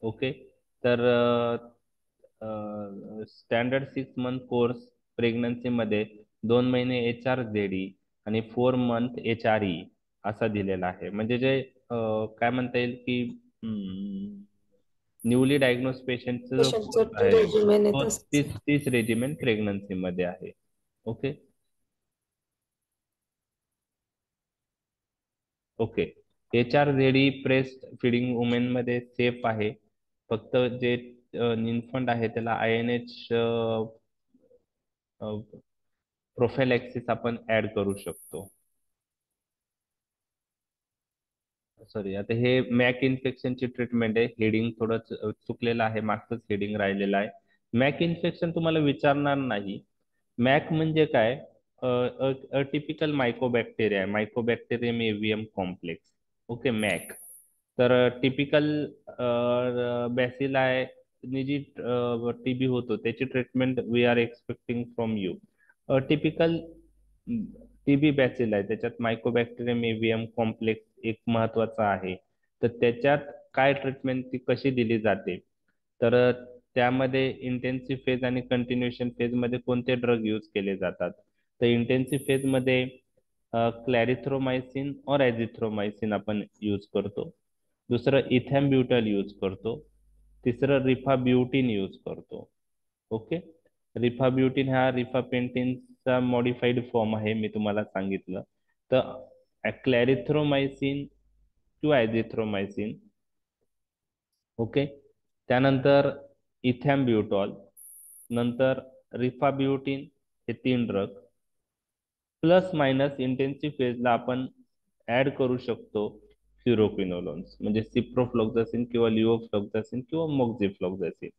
ओके. तर स्टँडर्ड 6 मंथ कोर्स प्रेग्नन्सी मध्ये 2 महिने HRZD आणि 4 मंथ HRE असा दिलेला आहे. म्हणजे जे काय म्हणता येईल की न्यूली डायग्नोज पेशंटचा जो कोर्स आहे रेजिमेन तो येत 30 रेजिमेंट प्रेग्नन्सी मध्ये आहे. Okay okay. HRZD breast feeding women मध्ये सेफ आहे. फक्त जे इन्फंट आहे त्याला INH प्रोफायलॅक्सिस आपण ऍड करू शकतो. सॉरी, आता हे मॅक इन्फेक्शनची ट्रीटमेंट आहे. हेडिंग थोडं चुकलेलं आहे, मागचंच हेडिंग राहिलेलं आहे. मॅक इन्फेक्शन तुम्हाला विचारणार नाही. मॅक म्हणजे काय? Typical mycobacteria, Mycobacterium एव्हियम complex. Okay, Mac. तर टिपिकल बॅसिलाय जी TB होतो त्याची treatment we R expecting from you. Typical TB बॅसिल आहे त्याच्यात मायकोबॅक्टेरियम एव्हियम कॉम्प्लेक्स एक महत्वाचा आहे. तर त्याच्यात काय ट्रीटमेंट ती कशी दिली जाते? तर त्यामध्ये इंटेन्सिव्ह फेज आणि कंटिन्युएशन फेज मध्ये कोणते ड्रग यूज केले जातात? तर इंटेन्सिव्ह फेज मध्ये क्लॅरिथ्रोमायसिन और एझिथ्रोमायसिन आपण यूज करतो. दुसरं इथॅम्ब्युटल यूज करतो. तिसरं रिफाब्युटिन यूज करतो. ओके. रिफाब्युटिन हा रिफापेंटिनचा मॉडिफाईड फॉर्म आहे, मी तुम्हाला सांगितलं. तर क्लॅरिथ्रोमायसिन किंवा ॲझिथ्रोमायसिन, ओके. त्यानंतर इथॅम्ब्युटॉल, नंतर रिफाब्युटिन, हे 3 ड्रग प्लस मायनस इंटेन्सिव्ह फेजला आपण ऍड करू शकतो फ्युरोक्विनोलोन्स, म्हणजे सिप्रोफ्लॉक्झासिन किंवा लिओफ्लॉक्झासिन किंवा मोक्झिफ्लॉक्झासिन.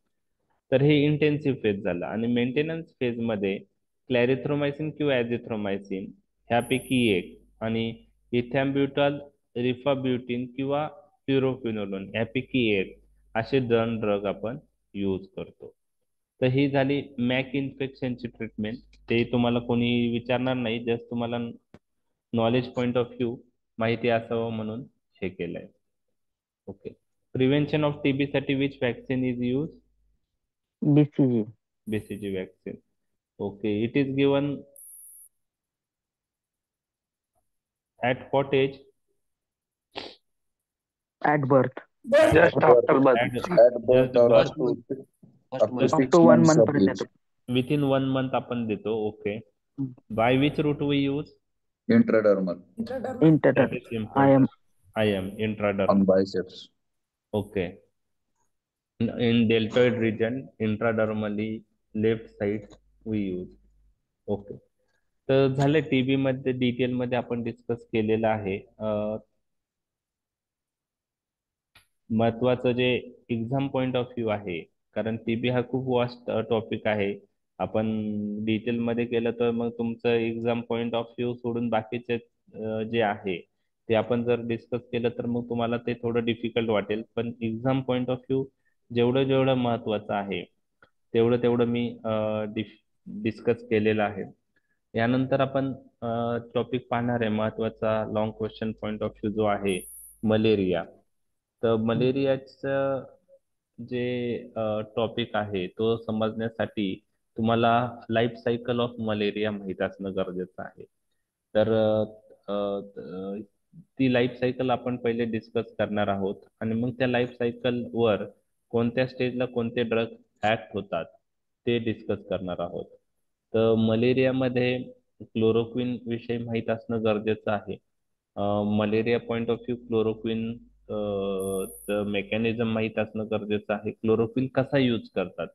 तर हे इंटेन्सिव्ह फेज झालं. आणि मेंटेनन्स फेजमध्ये क्लॅरिथ्रोमायसिन किंवा ॲझिथ्रोमायसिन ह्यापैकी एक, आणि इथॅम्ब्युटॉल, रिफाब्युटिन किंवा फ्युरोक्विनोलोन ह्यापैकी एक, असे 2 ड्रग आपण यूज करतो. तर ही झाली मॅक इन्फेक्शनची ट्रीटमेंट. ते तुम्हाला कोणी विचारणार नाही, जस्ट तुम्हाला नॉलेज पॉइंट ऑफ व्ह्यू माहिती असावं म्हणून हे केलंय. ओके. प्रिव्हेन्शन ऑफ टीबी साठी which vaccine is use? BCG. BCG vaccine. Okay. It is given at what age? At birth. Just At after birth, birth. At at birth just or birth, up to Up 6 to 1 months month of पर्यंत age. देतो. within 1 month आपण देतो. ओके. हम्म. By which route we use? Intradermal That Intradermal. is important. IM, on intradermal. biceps. Okay. In deltoid region, intradermally left side we use. Okay. तर झालं, टीबी मध्ये डिटेल मध्ये आपण डिस्कस केलेलं आहे. महत्वाचं जे एक्झाम पॉइंट ऑफ व्ह्यू आहे, कारण टीबी हा खूप वास्ट टॉपिक आहे. आपण डिटेल मध्ये केलं तर मग तुमचं एक्झाम पॉइंट ऑफ व्ह्यू सोडून बाकीचे जे आहे ते आपण जर डिस्कस केलं तर मग तुम्हाला ते थोडं डिफिकल्ट वाटेल. पण एक्झाम पॉइंट ऑफ व्ह्यू जेवढं जेवढं महत्वाचं आहे तेवढं तेवढं मी डिस्कस केलेलं आहे. यानंतर आपण टॉपिक पाहणार आहे महत्वाचा long question point of view जो आहे मलेरिया. तर मलेरियाचं जे टॉपिक आहे तो समजण्यासाठी तुम्हाला लाईफ सायकल ऑफ मलेरिया माहीत असणं गरजेचं आहे. तर ती लाईफ सायकल आपण पहिले डिस्कस करणार आहोत, आणि मग त्या लाईफ सायकल वर कोणत्या स्टेजला कोणते ड्रग ऍक्ट होतात ते डिस्कस करणार आहोत. तर मलेरियामध्ये क्लोरोक्विन विषयी माहीत असणं गरजेचं आहे. Malaria point of view chloroquine mechanism माहीत असणं गरजेचं आहे. क्लोरोक्विन कसा यूज करतात,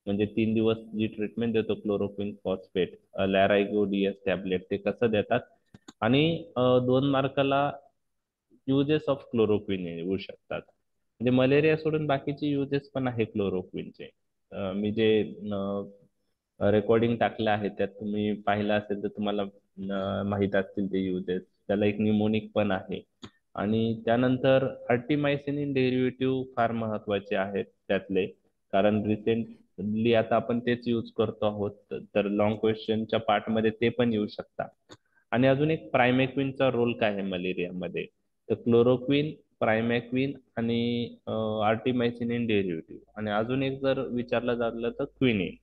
म्हणजे 3 दिवस जी ट्रीटमेंट देतो क्लोरोक्विन फॉस्फेट लॅरायगो डीएस टॅबलेट, ते कसं देतात. आणि 2 मार्काला युजेस ऑफ क्लोरोक्विन येऊ शकतात. म्हणजे मलेरिया सोडून बाकीचे युजेस पण आहे क्लोरोक्विनचे. मी जे रेकॉर्डिंग टाकलं आहे त्यात तुम्ही पाहिलं असेल तर तुम्हाला माहित असतील ते युजेस. त्याला एक न्यूमोनिक पण आहे. आणि त्यानंतर आर्टिमायसिन डेरिव्हेटिव्ह फार महत्वाचे आहेत त्यातले, कारण रिसेंटली आता आपण तेच यूज करतो आहोत. तर लॉंग क्वेश्चनच्या पार्टमध्ये ते पण येऊ शकतात. आणि अजून एक प्रायमॅक्विनचा रोल काय आहे मलेरियामध्ये, तर क्लोरोक्विन, प्रायमॅक्विन आणि आर्टिमायसिन इन डेरिव्हेटिव्ह, आणि अजून एक जर विचारलं झालं तर क्विनिन.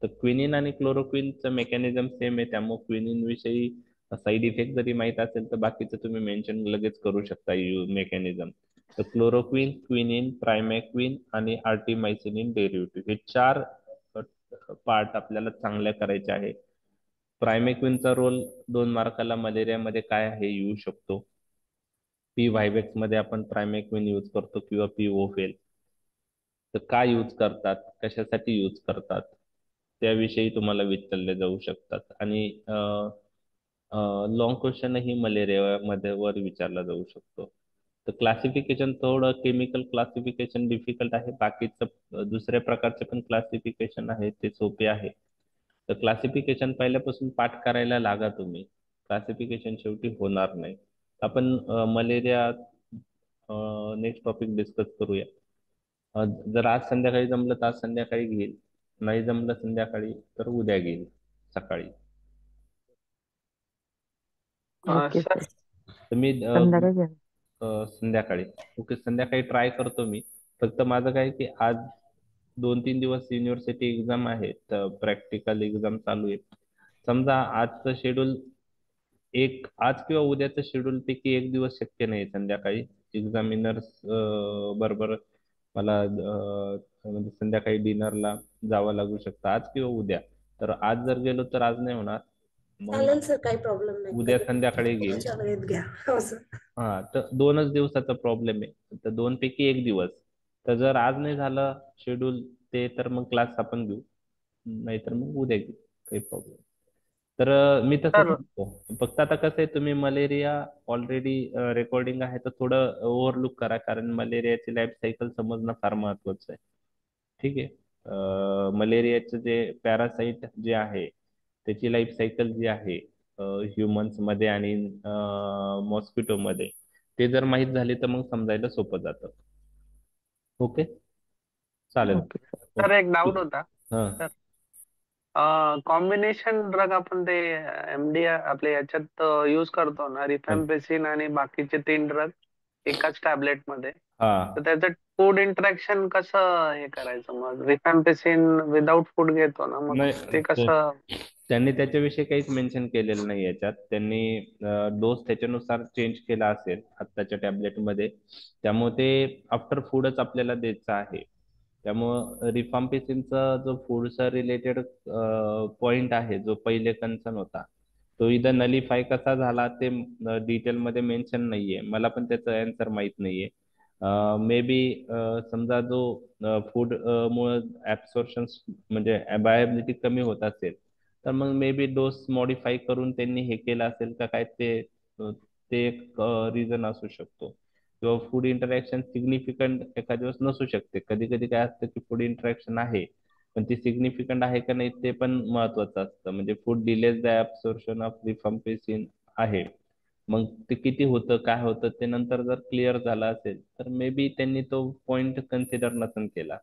तर क्विनिन आणि क्लोरोक्विनचं मेकॅनिझम सेम आहे, त्यामुळे क्विनिन विषयी साईड इफेक्ट जरी माहित असेल तर बाकीचं तुम्ही मेन्शन लगेच करू शकता मेकॅनिझम. तर क्लोरोक्विन, क्विनिन, प्रायमॅक्विन आणि आर्टिमायसिन इन डेरिव्हेटिव्ह, हे 4 पार्ट आपल्याला चांगल्या करायचे आहे. प्रायमॅक्विनचा रोल 2 मार्काला मलेरियामध्ये काय आहे येऊ शकतो. पी व्हायवेक्स मध्ये आपण प्रायमॅक्विन यूज करतो किंवा पी ओफेल. तर काय यूज करतात, कशासाठी यूज करतात, त्याविषयी तुम्हाला विचारले जाऊ शकतात. आणि लॉंग क्वेश्चनही मलेरिया मध्ये वर विचारला जाऊ शकतो. तर क्लासिफिकेशन थोडं केमिकल क्लासिफिकेशन डिफिकल्ट आहे. बाकीचं दुसऱ्या प्रकारचे पण क्लासिफिकेशन आहे ते सोपे आहे. तर क्लासिफिकेशन पहिल्यापासून पाठ करायला लागा तुम्ही, क्लासिफिकेशन शेवटी होणार नाही. आपण मलेरिया नेक्स्ट टॉपिक डिस्कस करूया. जर आज संध्याकाळी जमलं तर आज संध्याकाळी घेईल, नाही जमलं संध्याकाळी तर उद्या घेईल सकाळी. Okay Sir, sir. तर मी संध्याकाळी घ्या. संध्याकाळी, ओके, संध्याकाळी ट्राय करतो मी. फक्त माझं काय की आज 2-3 दिवस युनिव्हर्सिटी एक्झाम आहे, तर प्रॅक्टिकल एक्झाम चालू आहे. समजा आजचं शेड्यूल आज किंवा उद्याचं शेड्यूल पैकी एक दिवस शक्य नाही संध्याकाळी. एक्झामिनर्स बरोबर मला म्हणजे संध्याकाळी डिनरला जावं लागू शकतं आज किंवा उद्या. तर आज जर गेलो तर आज नाही होणार, मग चालेल सर, काही प्रॉब्लेम नाही. उद्या कधी संध्याकाळी घेऊ. तुमच्या वेळेत घ्या असं. हा, तर 2च दिवसाचा प्रॉब्लेम आहे, तर 2 पैकी 1 दिवस. तर जर आज नाही झालं शेड्यूल ते, तर मग क्लास आपण घेऊ, नाहीतर मग उद्या घेऊ, काही प्रॉब्लेम. तर मी तसं सर सांगतो, फक्त आता कसं आहे, तुम्ही मलेरिया ऑलरेडी रेकॉर्डिंग आहे तर थोडं ओव्हरलुक करा, कारण मलेरियाची लाईफ सायकल समजणं फार महत्वाचं आहे. ठीक आहे. मलेरियाचं जे पॅरासाइट जे आहे त्याची लाईफ सायकल जी आहे ह्युमन्स मध्ये आणि मॉस्किटो मध्ये, ते जर माहीत झाले तर मग समजायला सोपं जातं. ओके, चालेल. ओके सर एक ओके. डाऊट होता. हा. सर कॉम्बिनेशन ड्रग आपण ते एमडी आपले याच्यात यूज करतो ना, रिफॅम्पिसिन आणि बाकीचे 3 ड्रग एकाच टॅबलेट मध्ये. हा, तर त्याचं फूड इंटरॅक्शन कसं हे करायचं? मग रिफॅम्पिसिन विदाउट फूड घेतो ना, मग नाही, ते कसं? त्यांनी त्याच्याविषयी काहीच मेन्शन केलेलं नाही याच्यात. त्यांनी डोस त्याच्यानुसार चेंज केला असेल आत्ताच्या टॅबलेटमध्ये, त्यामुळे ते आफ्टर फूडच आपल्याला द्यायचं आहे. त्यामुळं रिफाम्पिसिनचा जो फूडचा रिलेटेड पॉइंट आहे, जो पहिले कन्सर्न होता, तो इथं नलिफाय कसा झाला ते डिटेलमध्ये मेन्शन नाहीये. मला पण त्याचं आन्सर माहित नाहीये. मे बी समजा जो फूड मुळे ऍब्सॉर्प्शन म्हणजे बायोबिलिटी कमी होत असेल, तर मग मे बी डोस मॉडीफाय करून त्यांनी हे केलं असेल का काय, ते एक रिझन असू शकतो. किंवा फूड इंटरॅक्शन सिग्निफिकंट एखाद्या दिवस नसू शकते. कधी कधी काय असतं की फूड इंटरॅक्शन आहे, पण ती सिग्निफिकंट आहे का नाही ते पण महत्वाचं असतं. म्हणजे food delays the absorption of rifampicin आहे, मग ते किती होतं काय होतं ते नंतर जर क्लिअर झालं असेल तर मे बी त्यांनी तो पॉइंट कन्सिडर नसन केला.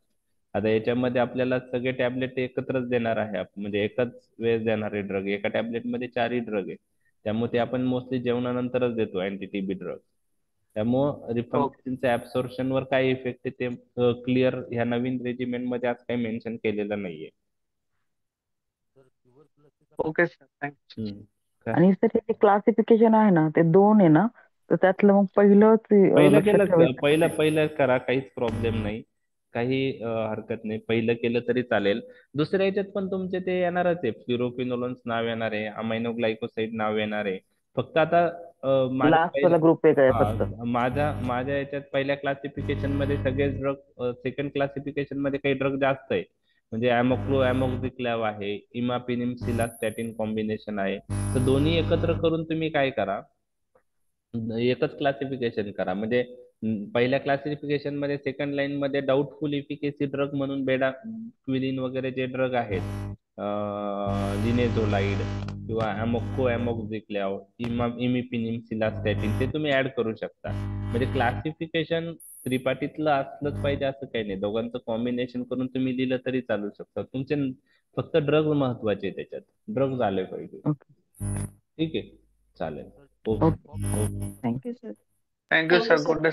आता याच्यामध्ये आपल्याला सगळे टॅबलेट एकत्रच देणार आहे, म्हणजे एकच वेळेस देणारे ड्रग, एका टॅबलेटमध्ये 4ही ड्रग आहे. त्यामुळे ते आपण मोस्टली जेवणानंतरच देतो अँटी टीबी ड्रग. त्यामुळं ओके. रिफम्पिसिनच्या ऍब्सॉर्प्शनवर काय इफेक्ट आहे ते क्लिअर ह्या नवीन रेजिमेंट मध्ये आज काही मेन्शन केलेलं नाहीये. Okay sir, thank you. हम्म. काय? आणि सर हे क्लासिफिकेशन आहे ना ते 2 आहे ना, तर त्यातलं मग पहिलंच पहिलं लक्षात केलं, ठेवायचं. पहिलं पहिलं करा, काहीच प्रॉब्लेम नाही. काही हरकत नाही, पहिलं केलं तरी चालेल. दुसऱ्या याच्यात पण तुमचे ते येणारच आहे, फ्लुरोक्विनोलोन्स नाव येणार आहे, अमायनो ग्लायकोसाइड नाव येणार आहे. फक्त आता माझ्या लास्ट वाला ग्रुप एक आहे फक्त. माझ्या याच्यात पहिल्या क्लासिफिकेशन मध्ये सगळेच ड्रग, सेकंड क्लासिफिकेशन मध्ये काही ड्रग जास्त आहे. म्हणजे अमोक्लो अमोक्झिक्लॅव आहे, इमापिनिम सिलास्टॅटिन कॉम्बिनेशन आहे. तर दोन्ही एकत्र करून तुम्ही काय करा, एकच क्लासिफिकेशन करा. म्हणजे पहिल्या क्लासिफिकेशन मध्ये सेकंड लाईन मध्ये डाऊटफुल इफिकेसी ड्रग म्हणून बेडा क्विलिन वगैरे जे ड्रग आहेत, लिनेझोलाइड किंवा अमोक्को अमोक्झिक्लॅव, इमिपिनिम सिलास्टॅटिन, ते तुम्ही ऍड करू शकता. म्हणजे क्लासिफिकेशन त्रिपाठीतलं असलंच पाहिजे असं काही नाही, दोघांचं कॉम्बिनेशन करून तुम्ही दिलं तरी चालू शकतं. तुमचे फक्त ड्रग महत्वाचे त्याच्यात, ड्रग झाले पाहिजे. ओके ठीक आहे, चालेल. Okay. Okay okay. Thank you. Thank you thank you sir, sir. Good day.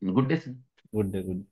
Good day sir. Good day, good.